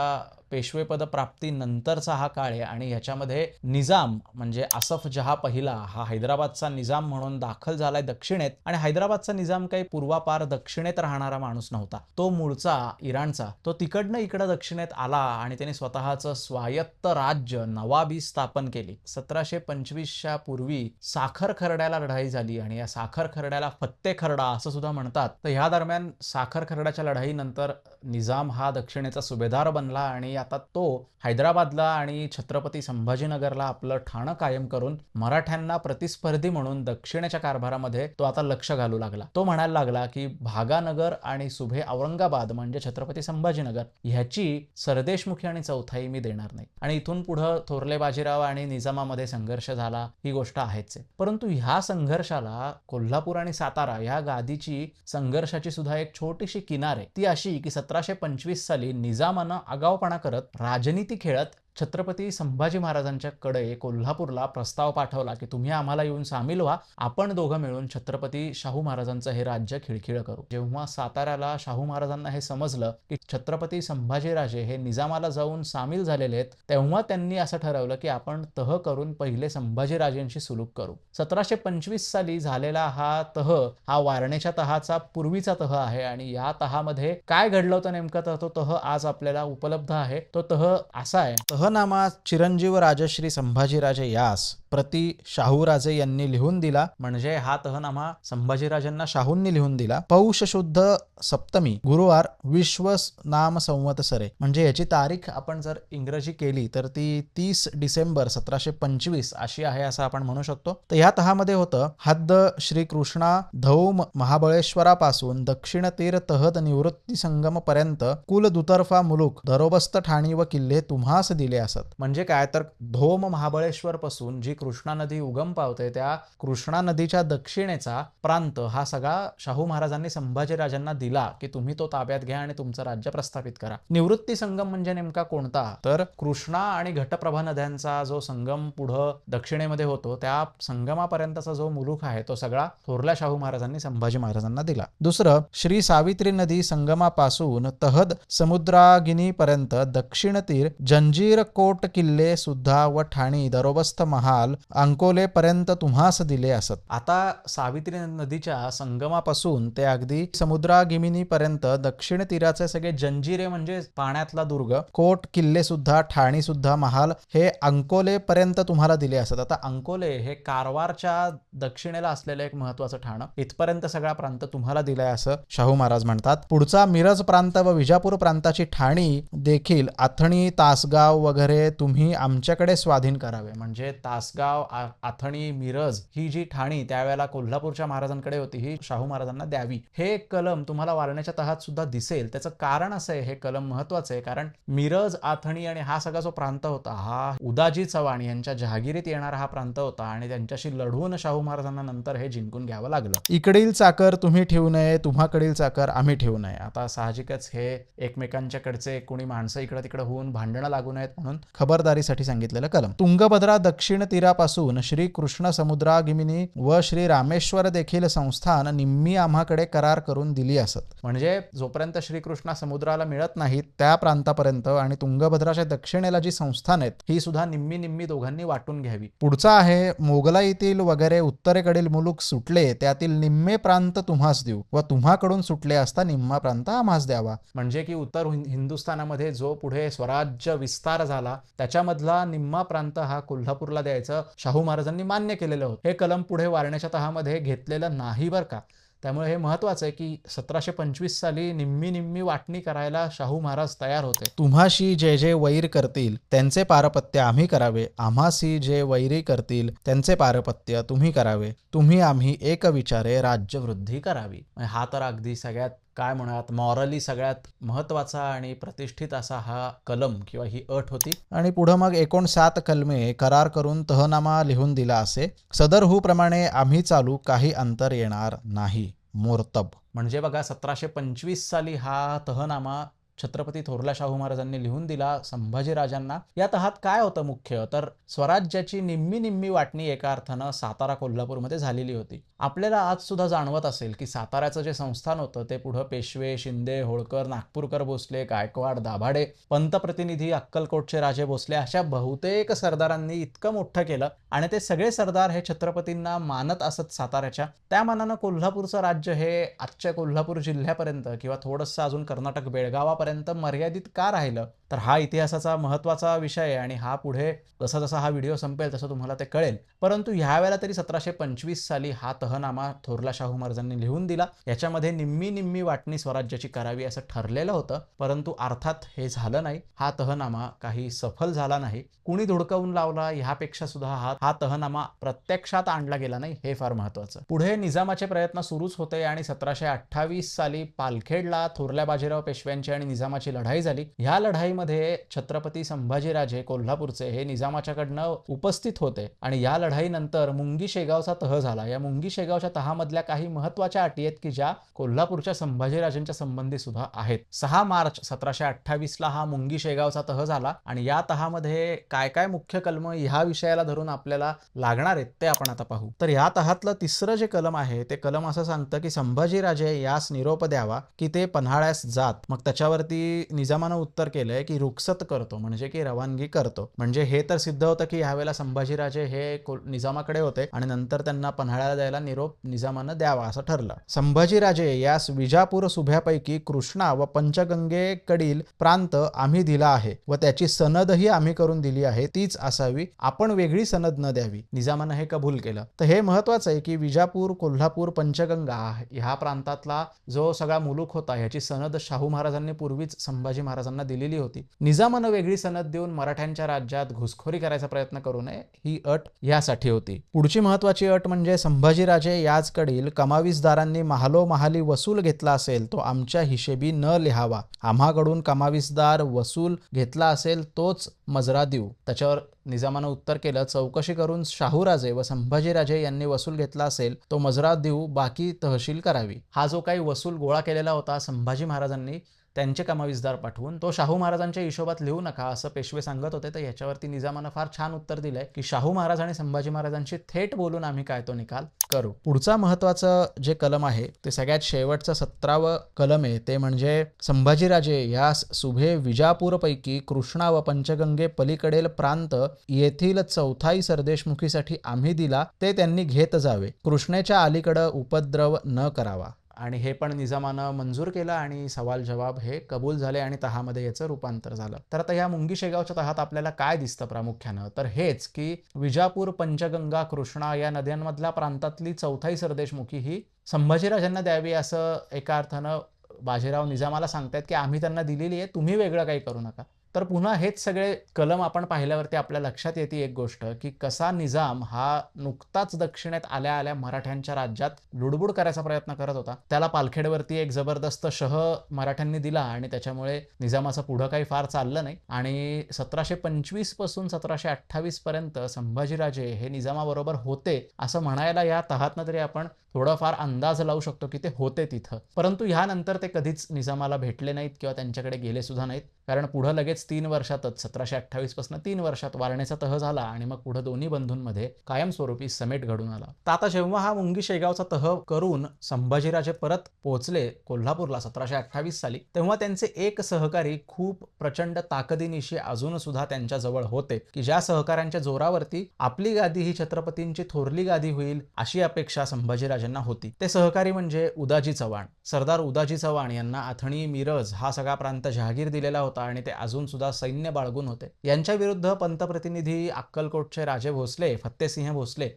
पेशवेपद प्राप्तीनंतरचा हा काळ आहे आणि ह्याच्यामध्ये निजाम म्हणजे आसफ जहा पहिला हा हैदराबादचा निजाम म्हणून दाखल झालाय दक्षिणेत आणि हैदराबादचा निजाम काही पूर्वापार दक्षिणेत राहणारा माणूस नव्हता. तो मूळचा इराणचा. तो तिकडनं इकडं दक्षिणेत आला आणि त्याने स्वतःचं स्वायत्त राज्य नवाबी स्थापन केली. 1725च्या पूर्वी साखर खरड्याला लढाई झाली आणि या साखर खरड्याला फत्ते खरडा असं सुद्धा म्हणतात. तर ह्या दरम्यान साखर खरड्याच्या लढाईनंतर निजाम हा दक्षिणेचा सुभेदार बनला आणि आता तो हैदराबादला आणि छत्रपती संभाजीनगरला आपलं ठाणं कायम करून मराठ्यांना प्रतिस्पर्धी म्हणून दक्षिणेच्या कारभारामध्ये तो आता लक्ष घालू लागला. तो म्हणायला लागला की भागानगर आणि सुभे औरंगाबाद म्हणजे छत्रपती संभाजीनगर ह्याची सरदेशमुखी आणि चौथाई मी देणार नाही. आणि इथून पुढे थोरले बाजीराव आणि निजामामध्ये संघर्ष झाला, ही गोष्ट आहेच आहे. परंतु ह्या संघर्षाला कोल्हापूर आणि सातारा या गादीची संघर्षाची सुद्धा एक छोटीशी किनार आहे. ती अशी की 1725 साली निजामानं आगाऊपणा करत, राजनीती खेळत छत्रपती संभाजी महाराजांच्या कडे कोल्हापूरला प्रस्ताव पाठवला की तुम्ही आम्हाला येऊन सामील व्हा, आपण दोघं मिळून छत्रपती शाहू महाराजांचं हे राज्य खिळखिळं करू. जेव्हा साताऱ्याला शाहू महाराजांना हे समजलं की छत्रपती संभाजीराजे हे निजामाला जाऊन सामील झालेले आहेत, तेव्हा त्यांनी असं ठरवलं की आपण तह करून पहिले संभाजीराजेंशी सुलूक करू. 1725 साली झालेला हा तह हा वारणेच्या तहाचा पूर्वीचा तह आहे आणि या तहामध्ये काय घडलं होतं नेमकं, तर तो तह आज आपल्याला उपलब्ध आहे. तो तह असा आहे. तहनामा चिरंजीव राजश्री संभाजीराजे यास प्रति शाहूराजे यांनी लिहून दिला. म्हणजे हा तहनामा संभाजीराजांना शाहूंनी लिहून दिला. पौष शुद्ध सप्तमी गुरुवार विश्व नाम संवत्सरे. म्हणजे याची तारीख आपण जर इंग्रजी केली तर ती 30 डिसेंबर 1725 अशी आहे असं आपण म्हणू शकतो. तर या तहामध्ये होतं हद्द श्री कृष्णा धौम महाबळेश्वरापासून दक्षिण तीर तहद निवृत्ती संगम पर्यंत कुल दुतर्फा मुलूक दरोबस्त ठाणी व किल्ले तुम्हास दिले असत. म्हणजे काय तर धोम महाबळेश्वर पासून जी कृष्णा नदी उगम पावते त्या कृष्णा नदीच्या दक्षिणेचा प्रांत हा सगळा शाहू महाराजांनी संभाजीराजांना दिला की तुम्ही तो ताब्यात घ्या आणि तुमचं राज्य प्रस्थापित करा. निवृत्ती संगम म्हणजे नेमका कोणता, तर कृष्णा आणि घटप्रभा नद्यांचा जो संगम पुढं दक्षिणेमध्ये होतो त्या संगमापर्यंतचा जो मुलूक आहे तो सगळा थोरल्या शाहू महाराजांनी संभाजी महाराजांना दिला. दुसरं श्री सावित्री नदी संगमापासून तहद समुद्रागिनी पर्यंत दक्षिण तीर जंजीर कोट किल्ले सुद्धा व ठाणी दरोबस्त महाल अंकोले पर्यंत तुम्हास दिले असत. आता सावित्री नदीच्या संगमापासून ते अगदी समुद्रागिनी पर्यंत दक्षिण तीराचे सगळे जंजिरे म्हणजे पाण्यातला दुर्ग, कोट किल्ले सुद्धा, ठाणी सुद्धा, महाल हे अंकोले पर्यंत तुम्हाला दिले असत. आता अंकोले हे कारवारच्या दक्षिणेला असलेलं एक महत्वाचं ठाणं, इथपर्यंत सगळा प्रांत तुम्हाला दिलाय असं शाहू महाराज म्हणतात. पुढचा मिरज प्रांत व विजापूर प्रांताची ठाणी देखील आथणी तासगाव वगैरे तुम्ही आमच्याकडे स्वाधीन करावे. म्हणजे तासगाव, आथणी, मिरज ही जी ठाणी त्यावेळेला कोल्हापूरच्या महाराजांकडे होती ही शाहू महाराजांना द्यावी. हे कलम तुम्हाला वारणेच्या तहात सुद्धा दिसेल. त्याचं कारण असं आहे, हे कलम महत्वाचं आहे कारण मिरज, आथणी आणि हा सगळा जो प्रांत होता हा उदाजी चव्हाण यांच्या जहागिरीत येणारा हा प्रांत होता आणि त्यांच्याशी लढवून शाहू महाराजांना नंतर हे जिंकून घ्यावं लागलं. इकडील चाकर तुम्ही ठेवू नये, तुम्हाकडील चाकर आम्ही ठेवू नये. आता साहजिकच हे एकमेकांच्याकडचे कोणी माणसं इकडं तिकडं होऊन भांडणं लागू नयेत म्हणून खबरदारीसाठी सांगितलेलं कलम. तुंगभद्रा दक्षिण तीरापासून श्री कृष्ण समुद्रागिनी व श्री रामेश्वर देखील संस्थान निम्मी आम्हाकडे करार करून दिली असत. म्हणजे जोपर्यंत श्रीकृष्णा समुद्राला मिळत नाहीत त्या प्रांतापर्यंत आणि तुंगभद्राच्या दक्षिणेला जी संस्थान आहेत ही सुद्धा निम्मी निम्मी दोघांनी वाटून घ्यावी. पुढचा आहे मोगलाईतील वगैरे उत्तरेकडील मुलूक सुटले त्यातील निम्मे प्रांत तुम्हास देऊ व तुम्हाकडून सुटले असता निम्मा प्रांत आम्हास द्यावा. म्हणजे की उत्तर हिंदुस्थानामध्ये जो पुढे स्वराज्य विस्तार झाला त्याच्यामधला निम्मा प्रांत हा कोल्हापूरला द्यायचं शाहू महाराजांनी मान्य केलेलं होतं. हे कलम पुढे वारणेच्या तहामध्ये घेतलेलं नाही बरं का. त्यामुळे हे महत्त्वाचं आहे की 1725 साली निम्मी निम्मी वाटणी करायला शाहू महाराज तयार होते. तुम्हाशी जे जे वैर करतील त्यांचे पारपत्य आम्ही करावे, आम्हासी जे वैरी करतील त्यांचे पारपत्य तुम्ही करावे, तुम्ही आम्ही एक विचारे राज्यवृद्धी करावी. हा तर अगदी सगळ्यात काय म्हणूयात मॉरली सगळ्यात महत्त्वाचा आणि प्रतिष्ठित असा हा कलम किंवा ही अट होती. आणि पुढं मग 59 कलमे करार करून तहनामा लिहून दिला असे. सदरहू प्रमाणे आम्ही चालू काही अंतर येणार नाही. मोर्तब म्हणजे बघा 1725 साली हा तहनामा छत्रपती थोरल्या शाहू महाराजांनी लिहून दिला संभाजीराजांना. या तहात काय होतं मुख्य तर स्वराज्याची निम्मी निम्मी वाटणी एका अर्थानं सातारा कोल्हापूरमध्ये झालेली होती. आपल्याला आज सुद्धा जाणवत असेल की साताऱ्याचं जे संस्थान होतं ते पुढं पेशवे, शिंदे, होळकर, नागपूरकर भोसले, गायकवाड, दाभाडे, पंतप्रतिनिधी, अक्कलकोटचे राजे भोसले अशा बहुतेक सरदारांनी इतकं मोठं केलं आणि ते सगळे सरदार हे छत्रपतींना मानत असत साताऱ्याच्या. त्या मानानं कोल्हापूरचं राज्य हे आजच्या कोल्हापूर जिल्ह्यापर्यंत किंवा थोडंसं अजून कर्नाटक बेळगावापर्यंत मर्यादित का राहिलं तर हा इतिहासाचा महत्त्वाचा विषय आहे आणि हा पुढे जसा जसा हा व्हिडिओ संपेल तसं तुम्हाला ते कळेल. परंतु ह्यावेळेला तरी 1725 साली हा तहनामा थोरल्या शाहू महाराजांनी लिहून दिला. याच्यामध्ये निम्मी निम्मी वाटणी स्वराज्याची करावी असं ठरलेलं होतं. परंतु अर्थात हे झालं नाही. हा तहनामा काही सफल झाला नाही. कुणी धुडकावून लावला ह्यापेक्षा सुद्धा हा तहनामा प्रत्यक्षात आणला गेला नाही हे फार महत्त्वाचं. पुढे निजामाचे प्रयत्न सुरूच होते आणि 1728 साली पालखेडला थोरल्या बाजीराव पेशव्यांची आणि निजामाची लढाई झाली. ह्या लढाईमध्ये छत्रपती संभाजीराजे कोल्हापूरचे हे निजामाच्याकडनं उपस्थित होते आणि या लढाईनंतर मुंगी शेगावचा तह झाला. या मुंगी शेगावच्या तहामधल्या काही महत्त्वाच्या अटी आहेत की ज्या कोल्हापूरच्या संभाजीराजांच्या संबंधी सुद्धा आहेत. 6 मार्च 1728 ला हा मुंगी शेगावचा तह झाला आणि या तहामध्ये काय काय मुख्य कलम ह्या विषयाला धरून आपल्याला लागणार आहेत ते आपण आता पाहू. तर या तहातलं तिसरं जे कलम आहे ते कलम असं सांगतं की संभाजीराजे यास निरोप द्यावा की ते पन्हाळ्यास जात. मग त्याच्यावरती निजामानं उत्तर केलंय की रुखसत करतो म्हणजे की रवानगी करतो. म्हणजे हे तर सिद्ध होतं की ह्यावेळेला संभाजीराजे हे निजामाकडे होते आणि नंतर त्यांना पन्हाळ्याला जायला निरोप निजामानं द्यावा असं ठरलं. संभाजीराजे यास विजापूर सुभ्यापैकी कृष्णा व पंचगंगेकडील प्रांत आम्ही दिला आहे व त्याची सनदही आम्ही करून दिली आहे, तीच असावी, आपण वेगळी सनद न द्यावी. निजामानं हे कबूल केलं. तर हे महत्वाचं आहे की विजापूर, कोल्हापूर, पंचगंगा ह्या प्रांतातला जो सगळा मुलूक होता ह्याची सनद शाहू महाराजांनी पूर्वीच संभाजी महाराजांना दिलेली होती. निजामानं वेगळी सनद देऊन मराठ्यांच्या राज्यात घुसखोरी करायचा प्रयत्न करू नये ही अट यासाठी होती. पुढची महत्वाची अट म्हणजे संभाजीराजे याचकडील कमावीसदारांनी महालोमहाली वसूल घेतला असेल तो आमच्या हिशेबी न लिहावा. आम्हाकडून कमावीसदार वसूल घेतला असेल तोच मजरा देऊ. त्याच्यावर निजामानं उत्तर केलं, चौकशी करून शाहूराजे व संभाजीराजे यांनी वसूल घेतला असेल तो मजरा देऊ, बाकी तहसील करावी. हा जो काही वसूल गोळा केलेला होता संभाजी महाराजांनी त्यांचे कमावीसदार पाठवून तो शाहू महाराजांच्या हिशोबात लिहू नका असं पेशवे सांगत होते. तर याच्यावरती निजामानं फार छान उत्तर दिलंय की शाहू महाराज आणि संभाजी महाराजांशी थेट बोलून आम्ही काय तो निकाल करू. पुढचा महत्वाचं जे कलम आहे ते सगळ्यात शेवटचं 17वं कलम आहे ते म्हणजे संभाजीराजे यास सुभे विजापूरपैकी कृष्णा व पंचगंगे पलीकडील प्रांत येथील चौथाई सरदेशमुखीसाठी आम्ही दिला, ते त्यांनी घेत जावे. कृष्णेच्या अलीकडं उपद्रव न करावा. आणि हे पण निजामानं मंजूर केलं आणि सवाल जवाब हे कबूल झाले आणि तहामध्ये याचं रूपांतर झालं. तर आता या मुंगी शेगावच्या तहात आपल्याला काय दिसतं प्रामुख्यानं तर हेच की विजापूर, पंचगंगा, कृष्णा या नद्यांमधल्या प्रांतातली चौथाई सरदेशमुखी ही संभाजीराजांना द्यावी असं एका अर्थानं बाजीराव निजामाला सांगतायत की आम्ही त्यांना दिलेली आहे, तुम्ही वेगळं काही करू नका. तर पुन्हा हेच सगळे कलम आपण पाहिल्यावरती आपल्या लक्षात येते एक गोष्ट की कसा निजाम हा नुकताच दक्षिणेत आल्या आल्या मराठ्यांच्या राज्यात लुडबुड करायचा प्रयत्न करत होता. त्याला पालखेडवरती एक जबरदस्त शह मराठ्यांनी दिला आणि त्याच्यामुळे निजामाचं पुढं काही फार चाललं नाही आणि 1725 पासून 1728 पर्यंत संभाजीराजे हे निजामाबरोबर होते असं म्हणायला या तहातनं तरी आपण थोडाफार अंदाज लावू शकतो की ते होते तिथं. परंतु ह्यानंतर ते कधीच निजामाला भेटले नाहीत किंवा त्यांच्याकडे गेले सुद्धा नाहीत, कारण पुढं लगेच 3 वर्षातच 1728 पासून 3 वर्षात वारणेचा तह झाला आणि मग पुढे दोन्ही बंधूंमध्ये कायमस्वरूपी समेट घडून आला. तर आता जेव्हा हा मुंगी शेगावचा तह करून संभाजीराजे परत पोहोचले कोल्हापूरला 1728 साली, तेव्हा त्यांचे एक सहकारी खूप प्रचंड ताकदीनिशी अजून सुद्धा त्यांच्या जवळ होते की ज्या सहकाऱ्यांच्या जोरावरती आपली गादी ही छत्रपतींची थोरली गादी होईल अशी अपेक्षा संभाजीराजांना होती. ते सहकारी म्हणजे उदाजी चव्हाण. सरदार उदाजी चव्हाण यांना आथणी, मिरज हा सगळा प्रांत जहागीर दिलेला होता आणि ते अजून सुद्धा सैन्य बाळगून होते. यांच्या विरुद्ध पंतप्रतिनिधी अक्कलकोटचे राजे भोसले, फत्तेसिंह भोसले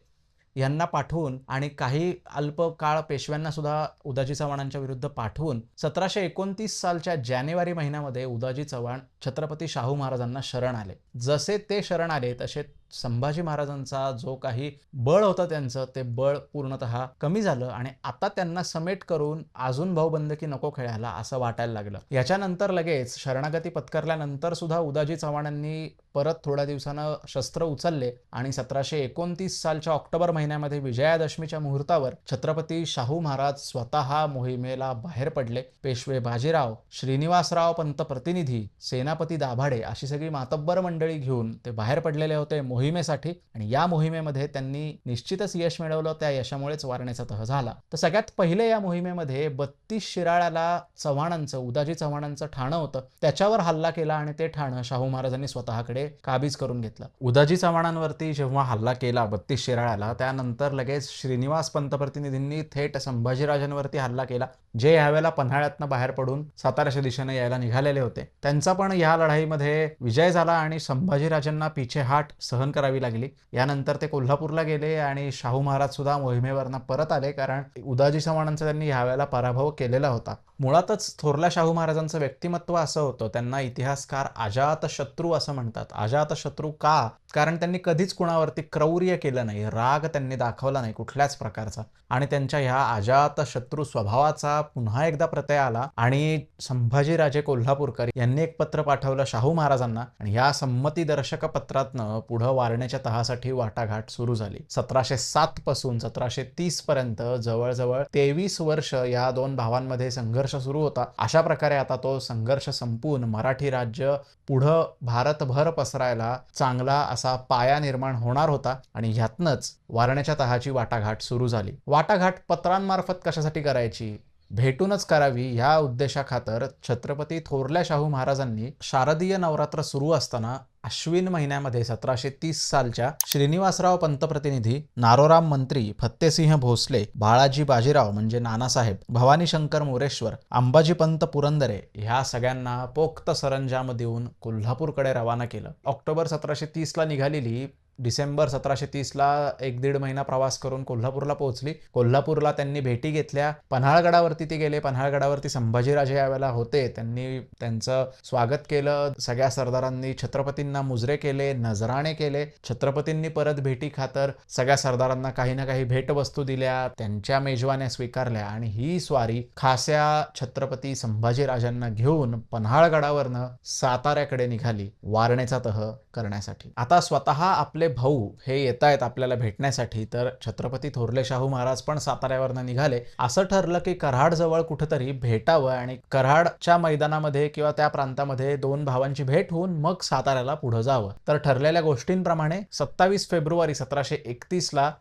यांना पाठवून आणि काही अल्प काळ पेशव्यांना सुद्धा उदाजी चव्हाणांच्या विरुद्ध पाठवून 1729 सालच्या जानेवारी महिन्यामध्ये उदाजी चव्हाण छत्रपती शाहू महाराजांना शरण आले. जसे ते शरण आले तसे संभाजी महाराजांचा जो काही बळ होतं त्यांचं ते बळ पूर्णतः कमी झालं आणि आता त्यांना समेट करून अजून भाऊबंदकी नको खेळायला असं वाटायला लागलं. याच्यानंतर लगेच शरणागती पत्करल्यानंतर सुद्धा उदाजी चव्हाणांनी परत थोड्या दिवसानं शस्त्र उचलले आणि 1729 सालच्या ऑक्टोबर महिन्यामध्ये विजयादशमीच्या मुहूर्तावर छत्रपती शाहू महाराज स्वतः मोहिमेला बाहेर पडले. पेशवे बाजीराव, श्रीनिवासराव पंत प्रतिनिधी, सेनापती दाभाडे अशी सगळी मातब्बर मंडळी घेऊन ते बाहेर पडलेले होते मोहिमेसाठी आणि या मोहिमेमध्ये त्यांनी निश्चितच यश मिळवलं. त्या यशामुळेच वारणेचा तह झाला. तर सगळ्यात पहिले या मोहिमेमध्ये 32 शिराळ्याला चव्हाणांचं उदाजी चव्हाणांचं ठाणं होतं, त्याच्यावर हल्ला केला आणि ते ठाणं शाहू महाराजांनी स्वतःकडे काबीज करून घेतलं. उदाजी चव्हाणांवरती जेव्हा हल्ला केला 32 शिराळ्याला, त्यानंतर लगेच श्रीनिवास पंत प्रतिनिधींनी थेट संभाजीराजांवरती हल्ला केला, जे यावेळेला पन्हाळ्यातनं बाहेर पडून साताऱ्याच्या दिशेने यायला निघालेले होते. त्यांचा पण या लढाईमध्ये विजय झाला आणि संभाजीराजांना पिछेहाट सहन करावी लागली. यानंतर ते कोल्हापूरला गेले आणि शाहू महाराज सुद्धा मोहिमेवरनं परत आले, कारण उदाजी चव्हाणांचा त्यांनी यावेळेला पराभव केलेला होता. मुळातच थोरल्या शाहू महाराजांचं व्यक्तिमत्व असं होतं, त्यांना इतिहासकार अजातशत्रू असं म्हणतात. अजातशत्रू का? कारण त्यांनी कधीच कुणावरती क्रौर्य केलं नाही, राग त्यांनी दाखवला नाही कुठल्याच प्रकारचा. आणि त्यांच्या ह्या अजातशत्रू स्वभावाचा पुन्हा एकदा प्रत्यय आला आणि संभाजीराजे कोल्हापूरकर यांनी एक पत्र पाठवलं शाहू महाराजांना आणि या संमतीदर्शक पत्रातनं पुढं वारणेच्या तहासाठी वाटाघाट सुरू झाली. 1707 पासून 1730 पर्यंत जवळजवळ 23 वर्ष या दोन भावांमध्ये संघर्ष सुरू होता. अशा प्रकारे आता तो संघर्ष संपून मराठी राज्य पुढं भारतभर पसरायला चांगला असा पाया निर्माण होणार होता आणि ह्यातनंच वारणेच्या तहाची वाटाघाट सुरू झाली. वाटाघाट पत्रांमार्फत कशासाठी करायची? भेटूनच करावी ह्या उद्देशाखातर छत्रपती थोरल्या शाहू महाराजांनी शारदीय नवरात्र सुरू असताना अश्विन महिन्यामध्ये 1730 सालच्या श्रीनिवासराव पंतप्रतिनिधी, नारोराम मंत्री, फत्तेसिंह भोसले, बाळाजी बाजीराव म्हणजे नानासाहेब, भवानी शंकर मोरेश्वर, अंबाजी पंत पुरंदरे ह्या सगळ्यांना पोक्त सरंजाम देऊन कोल्हापूरकडे रवाना केलं. ऑक्टोबर 1730ला निघालेली डिसेंबर 1730ला 1-1.5 महिना प्रवास करून कोल्हापूरला पोहोचली. कोल्हापूरला त्यांनी भेटी घेतल्या. पन्हाळगडावरती ते गेले. पन्हाळगडावरती संभाजीराजे यावेळेला होते. त्यांनी त्यांचं स्वागत केलं. सगळ्या सरदारांनी छत्रपतींना मुजरे केले, नजराणे केले. छत्रपतींनी परत भेटी खातर सगळ्या सरदारांना काही ना काही भेटवस्तू दिल्या, त्यांच्या मेजवान्या स्वीकारल्या आणि ही स्वारी खास्या छत्रपती संभाजीराजांना घेऊन पन्हाळगडावरनं साताऱ्याकडे निघाली वारणेचा तह करण्यासाठी. आता स्वतः आपले भाऊ हे येत आहेत आपल्याला भेटण्यासाठी, तर छत्रपती थोरले शाहू महाराज पण साताऱ्यावरनं निघाले. असं ठरलं की कराड जवळ कुठेतरी भेटावं आणि कराडच्या मैदानामध्ये किंवा त्या प्रांतामध्ये दोन भावांची भेट होऊन मग साताऱ्याला पुढे जावं. तर ठरलेल्या गोष्टींप्रमाणे 27 फेब्रुवारी 1731ला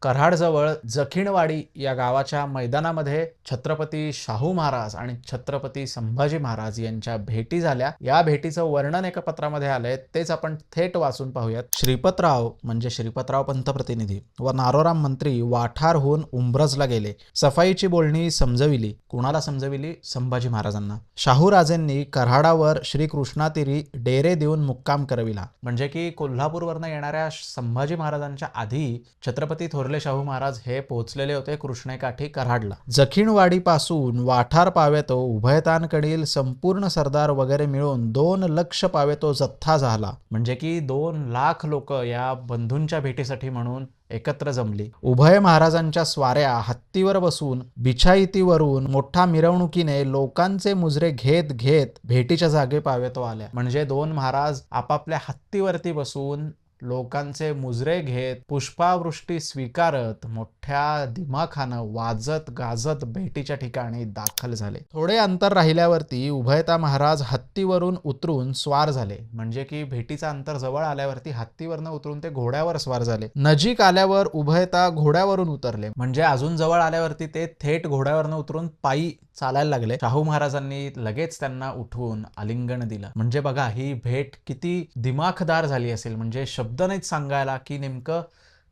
कराडजवळ जखीणवाडी या गावाच्या मैदानामध्ये छत्रपती शाहू महाराज आणि छत्रपती संभाजी महाराज यांच्या भेटी झाल्या. या भेटीचं वर्णन एका पत्रामध्ये आलंय, तेच आपण थेट वाचून पाहूयात. श्रीपतराव म्हणजे श्रीपतराव पंतप्रतिनिधी व नारोराम मंत्री वाठारहून उंब्रजला गेले. सफाईची बोलणी समजविली. कुणाला समजविली? संभाजी महाराजांना. शाहूराजेंनी कराडावर श्रीकृष्णातीरी डेरे देऊन मुक्काम करविला. म्हणजे की कोल्हापूरवरनं येणाऱ्या संभाजी महाराजांच्या आधी छत्रपती थोरले शाहू महाराज हे पोहोचलेले होते कृष्णेकाठी कराडला. जखीणवाडीपासून वाठार पावेतो उभयतांकडील संपूर्ण सरदार वगैरे मिळून 2 लक्ष पावेतो जथ्था झाला. म्हणजे की 2 लाख लोक या बंधूंच्या भेटीसाठी म्हणून एकत्र जमली. उभय महाराजांच्या स्वाऱ्या हत्तीवर बसून बिछाईतीवरून मोठ्या मिरवणुकीने लोकांचे मुजरे घेत घेत भेटीच्या जागे पावेतो आल्या. म्हणजे 2 महाराज आपापल्या हत्तीवरती बसून लोकांचे मुजरे घेत पुष्पावृष्टी स्वीकारत मोठ्या दिमाखानं वाजत गाजत भेटीच्या ठिकाणी दाखल झाले. थोडे अंतर राहिल्यावरती उभयता महाराज हत्तीवरून उतरून स्वार झाले. म्हणजे की भेटीचं अंतर जवळ आल्यावरती हत्तीवरनं उतरून ते घोड्यावर स्वार झाले. नजीक आल्यावर उभयता घोड्यावरून उतरले. म्हणजे अजून जवळ आल्यावरती ते थेट घोड्यावरनं उतरून पायी चालायला लागले. शाहू महाराजांनी लगेच त्यांना उठवून आलिंगन दिलं. म्हणजे बघा ही भेट किती दिमाखदार झाली असेल. म्हणजे शब्द नाहीत सांगायला की नेमकं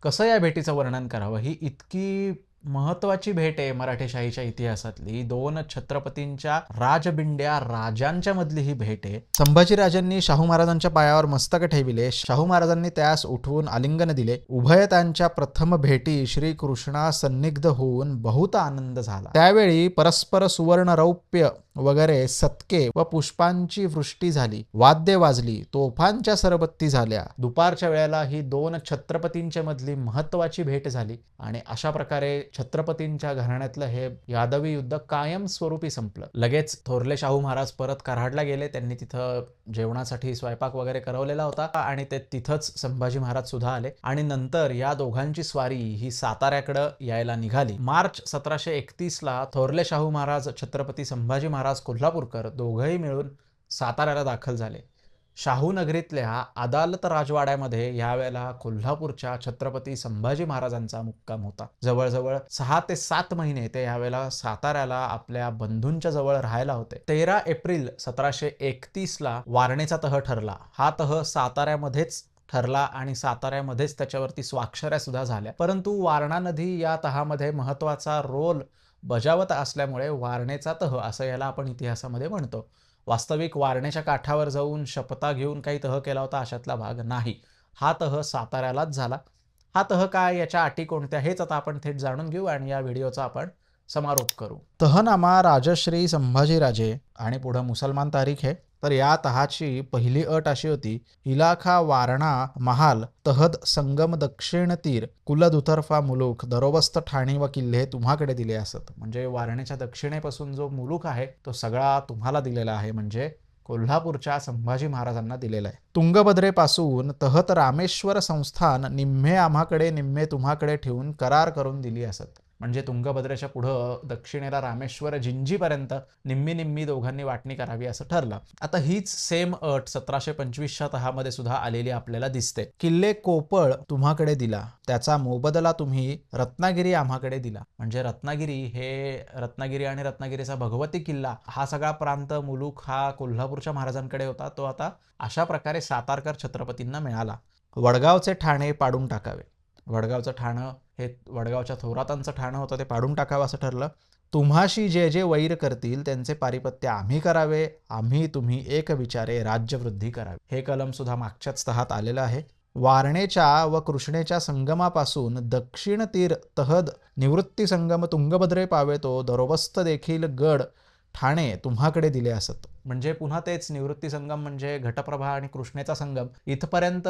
कसं या भेटीचं वर्णन करावं. ही इतकी महत्वाची भेट आहे मराठेशाहीच्या इतिहासातली. दोन छत्रपतींच्या राजबिंड्या राजांच्या मधली ही भेट आहे. संभाजीराजांनी शाहू महाराजांच्या पायावर मस्तक ठेविले. शाहू महाराजांनी त्यास उठवून आलिंगन दिले. उभयतांच्या प्रथम भेटी श्री कृष्णा सन्निग्ध होऊन बहुत आनंद झाला. त्यावेळी परस्पर सुवर्ण रौप्य वगैरे सत्के व पुष्पांची वृष्टी झाली. वाद्ये वाजली, तोफांच्या सरबत्ती झाल्या. दुपारच्या वेळेला ही दोन छत्रपतींच्या मधली महत्वाची भेट झाली आणि अशा प्रकारे छत्रपतींच्या घराण्यातलं हे यादवी युद्ध कायमस्वरूपी संपलं. लगेच थोरले शाहू महाराज परत कराडला गेले. त्यांनी तिथं जेवणासाठी स्वयंपाक वगैरे करवलेला होता आणि ते तिथंच संभाजी महाराज सुद्धा आले आणि नंतर या दोघांची स्वारी ही साताऱ्याकडे यायला निघाली. मार्च 1731ला थोरले शाहू महाराज, छत्रपती संभाजी महाराज कोल्हापूरकर दोघंही मिळून साताऱ्याला दाखल झाले. शाहू नगरीतल्या अदालत राजवाड्यामध्ये यावेळेला कोल्हापूरच्या छत्रपती संभाजी महाराजांचा मुक्काम होता. जवळजवळ 6 ते 7 महिने ते यावेळेला साताऱ्याला आपल्या बंधूंच्या जवळ राहायला होते. 13 एप्रिल 1731ला वारणेचा तह ठरला. हा तह साताऱ्यामध्येच ठरला आणि साताऱ्यामध्येच त्याच्यावरती स्वाक्षऱ्या सुद्धा झाल्या. परंतु वारणा नदी या तहामध्ये महत्वाचा रोल बजावत असल्यामुळे वारणेचा तह असं याला आपण इतिहासामध्ये म्हणतो. वास्तविक वारणेच्या काठावर जाऊन शपथा घेऊन काही तह केला होता अशातला भाग नाही. हा तह साताऱ्यालाच झाला. हा तह काय, याच्या अटी कोणत्या, हेच आता आपण थेट जाणून घेऊ आणि या व्हिडिओचा आपण समारोप करू. तहनामा राजश्री संभाजीराजे आणि पुढं मुसलमान तारीख आहे. तर या तहाची पहिली अट अशी होती, इलाखा वारणा महाल तहद संगम दक्षिण तीर कुल दुतर्फा मुलूक दरोबस्त ठाणी व किल्ले तुम्हाकडे दिले असत. म्हणजे वारणेच्या दक्षिणेपासून जो मुलूक आहे तो सगळा तुम्हाला दिलेला आहे, म्हणजे कोल्हापूरच्या संभाजी महाराजांना दिलेला आहे. तुंगभद्रेपासून तहत रामेश्वर संस्थान निम्मे आम्हाकडे निम्मे तुम्हाकडे ठेवून करार करून दिली असत. म्हणजे तुंगभद्रेच्या पुढं दक्षिणेला रामेश्वर जिंजीपर्यंत निम्मी निम्मी दोघांनी वाटणी करावी असं ठरलं. आता हीच सेम अट 1725च्या तहामध्ये सुद्धा आलेली आपल्याला दिसते. किल्ले कोपळ तुम्हाकडे दिला, त्याचा मोबदला तुम्ही रत्नागिरी आम्हाकडे दिला. म्हणजे रत्नागिरी आणि रत्नागिरीचा भगवती किल्ला हा सगळा प्रांत मुलूक हा कोल्हापूरच्या महाराजांकडे होता. तो आता अशा प्रकारे सातारकर छत्रपतींना मिळाला. वडगावचे ठाणे पाडून टाकावे. वडगावचं ठाणं हे वडगावच्या थोरातांचं ठाणं होतं, ते पाडून टाकावं असं ठरलं. तुम्हाशी जे जे वैर करतील त्यांचे पारिपत्य आम्ही करावे, आम्ही तुम्ही एक विचारे राज्यवृद्धी करावी. हे कलम सुद्धा मागच्याच तहात आलेलं आहे. वारणेच्या व कृष्णेच्या संगमापासून दक्षिण तीर तहद निवृत्ती संगम तुंगभद्रे पावेतो दरोबस्त देखील गड ठाणे तुम्हाकडे दिले असत. म्हणजे पुन्हा तेच निवृत्ती संगम म्हणजे घटप्रभा आणि कृष्णेचा संगम इथपर्यंत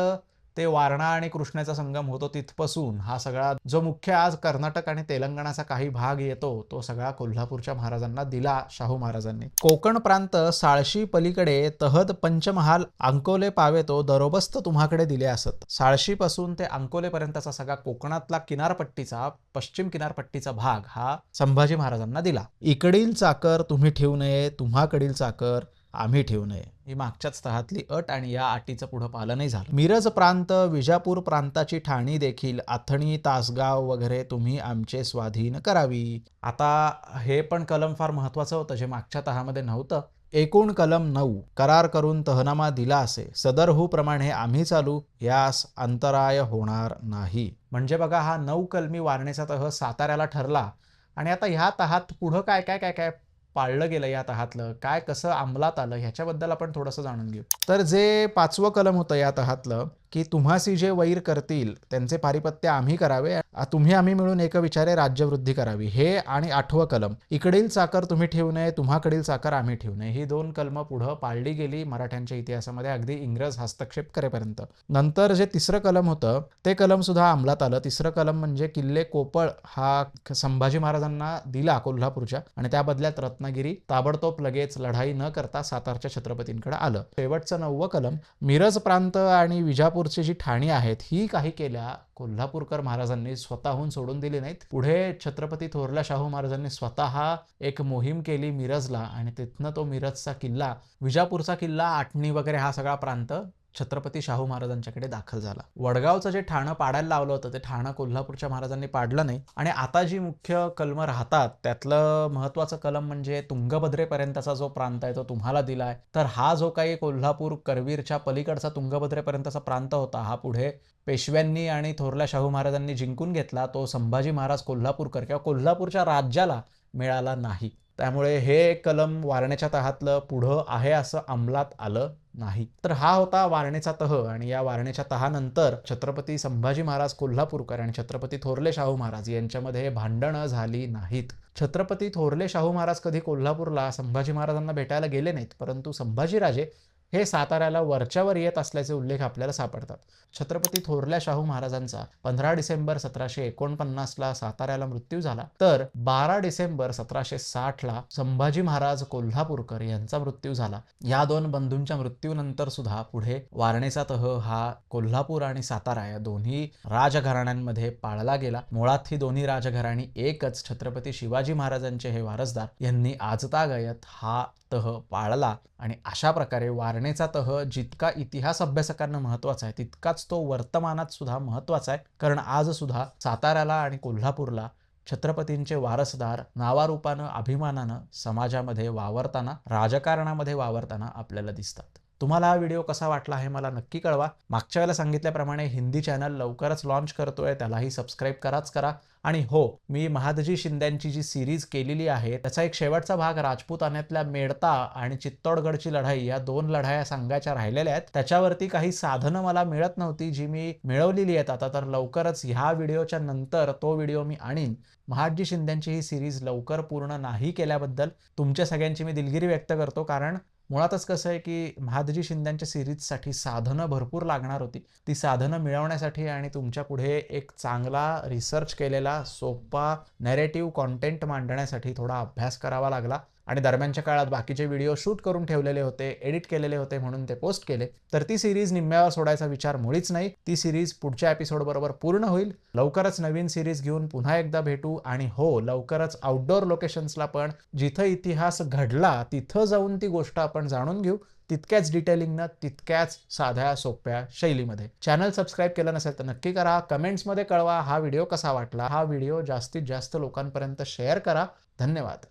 ते वारणा आणि कृष्णेचा संगम होतो. तिथपासून हा सगळा जो मुख्य आज कर्नाटक आणि तेलंगणाचा काही भाग येतो तो सगळा कोल्हापूरच्या महाराजांना दिला शाहू महाराजांनी. कोकण प्रांत साळशी पलीकडे तहद पंचमहाल अंकोले पावेतो दरोबस्त तुम्हाकडे दिले असत. साळशीपासून ते अंकोलेपर्यंतचा सगळा कोकणातला किनारपट्टीचा पश्चिम किनारपट्टीचा भाग हा संभाजी महाराजांना दिला. इकडील चाकर तुम्ही ठेवू नये, तुम्हाकडील चाकर आम्ही ठेवू नये. ही मागच्याच तहातली अट आणि या अटीचं पुढं पालनही झालं. मिरज प्रांत विजापूर प्रांताची ठाणी देखील आथणी तासगाव वगैरे तुम्ही आमचे स्वाधीन करावी. आता हे पण कलम फार महत्वाचं होतं जे मागच्या तहामध्ये नव्हतं. एकूण कलम 9 करार करून तहनामा दिला असे सदरहू प्रमाणे आम्ही चालू, यास अंतराय होणार नाही. म्हणजे बघा, हा 9 कलमी वारणेचा तह साताऱ्याला ठरला आणि आता ह्या तहात पुढं काय काय काय काय पाळलं गेलं, या तहातलं काय कसं अंमलात आलं ह्याच्याबद्दल आपण थोडंसं जाणून घेऊ. तर जे 5वं कलम होतं या तहातलं की तुम्हासी जे वैर करतील त्यांचे पारिपत्य आम्ही करावे, तुम्ही आम्ही मिळून एक विचारे राज्यवृद्धी करावी. हे आणि 8वं कलम इकडील चाकर तुम्ही ठेवू नये, तुम्हाकडील चाकर आम्ही ठेवू नये. ही 2 कलमं पुढं पाळली गेली मराठ्यांच्या इतिहासामध्ये अगदी इंग्रज हस्तक्षेप करेपर्यंत. नंतर जे 3रं कलम होतं ते कलम सुद्धा अंमलात आलं. 3रं कलम म्हणजे किल्ले कोपळ हा संभाजी महाराजांना दिला कोल्हापूरच्या आणि त्या बदल्यात रत्नागिरी ताबडतोब लगेच लढाई न करता सातारच्या छत्रपतींकडे आलं. शेवटचं 9वं कलम मिरज प्रांत आणि विजापूरची जी ठाणी आहेत ही काही केल्या कोल्हापूरकर महाराजांनी स्वतःहून सोडून दिली नाहीत. पुढे छत्रपती थोरल्या शाहू महाराजांनी स्वतः एक मोहीम केली मिरजला आणि तिथनं तो मिरजचा किल्ला, विजापूरचा किल्ला, आटणी वगैरे हा सगळा प्रांत छत्रपती शाहू महाराजांच्याकडे दाखल झाला. वडगावचं जे ठाणं पाडायला लावलं होतं ते ठाणं कोल्हापूरच्या महाराजांनी पाडलं नाही आणि आता जी मुख्य कलमं राहतात त्यातलं महत्त्वाचं कलम म्हणजे तुंगभद्रेपर्यंतचा जो प्रांत आहे तो तुम्हाला दिलाय. तर हा जो काही कोल्हापूर करवीरच्या पलीकडचा तुंगभद्रेपर्यंतचा प्रांत होता हा पुढे पेशव्यांनी आणि थोरल्या शाहू महाराजांनी जिंकून घेतला. तो संभाजी महाराज कोल्हापूरकर किंवा कोल्हापूरच्या राज्याला मिळाला नाही. त्यामुळे हे कलम वारणेच्या तहातलं पुढं आहे असं अंमलात आलं नाही. तर हा होता वारणेचा तह आणि या वारणेच्या तहानंतर छत्रपती संभाजी महाराज कोल्हापूरकर आणि छत्रपती थोरले शाहू महाराज यांच्यामध्ये भांडणं झाली नाहीत. छत्रपती थोरले शाहू महाराज कधी कोल्हापूरला संभाजी महाराजांना भेटायला गेले नाहीत, परंतु संभाजीराजे हे साताऱ्याला वरच्यावर येत असल्याचे उल्लेख आपल्याला सापडतात. छत्रपती थोरल्या शाहू महाराजांचा 15 डिसेंबर 1749ला साताऱ्याला मृत्यू झाला, तर 12 डिसेंबर 1760ला संभाजी महाराज कोल्हापूरकर यांचा मृत्यू झाला. या दोन बंधूंच्या मृत्यूनंतर सुद्धा पुढे वारणेचा तह हा कोल्हापूर आणि सातारा या दोन्ही राजघराण्यांमध्ये पाळला गेला. मुळात ही दोन्ही राजघराणी एकच. छत्रपती शिवाजी महाराजांचे हे वारसदार यांनी आजतागायत हा तह पाळला आणि अशा प्रकारे वारणेचा तह जितका इतिहास अभ्यासकांना महत्त्वाचा आहे तितकाच तो वर्तमानात सुद्धा महत्त्वाचा आहे. कारण आज सुद्धा साताऱ्याला आणि कोल्हापूरला छत्रपतींचे वारसदार नावारूपानं अभिमानानं समाजामध्ये वावरताना, राजकारणामध्ये वावरताना आपल्याला दिसतात. तुम्हाला हा व्हिडिओ कसा वाटला हे मला नक्की कळवा. मागच्या वेळेला सांगितल्याप्रमाणे हिंदी चॅनल लवकरच लॉन्च करतोय, त्यालाही सबस्क्राईब करा. आणि हो, मी महादजी शिंद्यांची जी सिरीज केलेली आहे त्याचा एक शेवटचा भाग राजपूतान्यातल्या मेडता आणि चित्तोडगडची लढाई या 2 लढाया सांगायच्या राहिलेल्या आहेत. त्याच्यावरती काही साधनं मला मिळत नव्हती जी मी मिळवलेली आहेत आता. तर लवकरच ह्या व्हिडिओच्या नंतर तो व्हिडिओ मी आणीन. महादजी शिंद्यांची ही सिरीज लवकर पूर्ण नाही केल्याबद्दल तुमच्या सगळ्यांची मी दिलगिरी व्यक्त करतो. कारण मुळातच कसं आहे की महादजी शिंद्यांच्या सिरीजसाठी साधनं भरपूर लागणार होती. ती साधनं मिळवण्यासाठी आणि तुमच्या पुढे एक चांगला रिसर्च केलेला सोपा नॅरेटिव्ह कॉन्टेंट मांडण्यासाठी थोडा अभ्यास करावा लागला आणि दरम्यानच्या काळात बाकीचे व्हिडिओ शूट करून ठेवलेले होते, एडिट केलेले होते म्हणून ते पोस्ट केले. तर ती सिरीज निम्म्यावर सोडायचा विचार मुळीच नाही. ती सिरीज पुढच्या एपिसोड बरोबर पूर्ण होईल. लवकरच नवीन सिरीज घेऊन पुन्हा एकदा भेटू आणि हो, लवकरच आउटडोअर लोकेशन्सला पण जिथं इतिहास घडला तिथं जाऊन ती गोष्ट आपण जाणून घेऊ. तितक्याच डिटेलिंगनं, तितक्याच साध्या सोप्या शैलीमध्ये. चॅनल सबस्क्राईब केलं नसेल तर नक्की करा. कमेंट्समध्ये कळवा हा व्हिडिओ कसा वाटला. हा व्हिडिओ जास्तीत जास्त लोकांपर्यंत शेअर करा. धन्यवाद.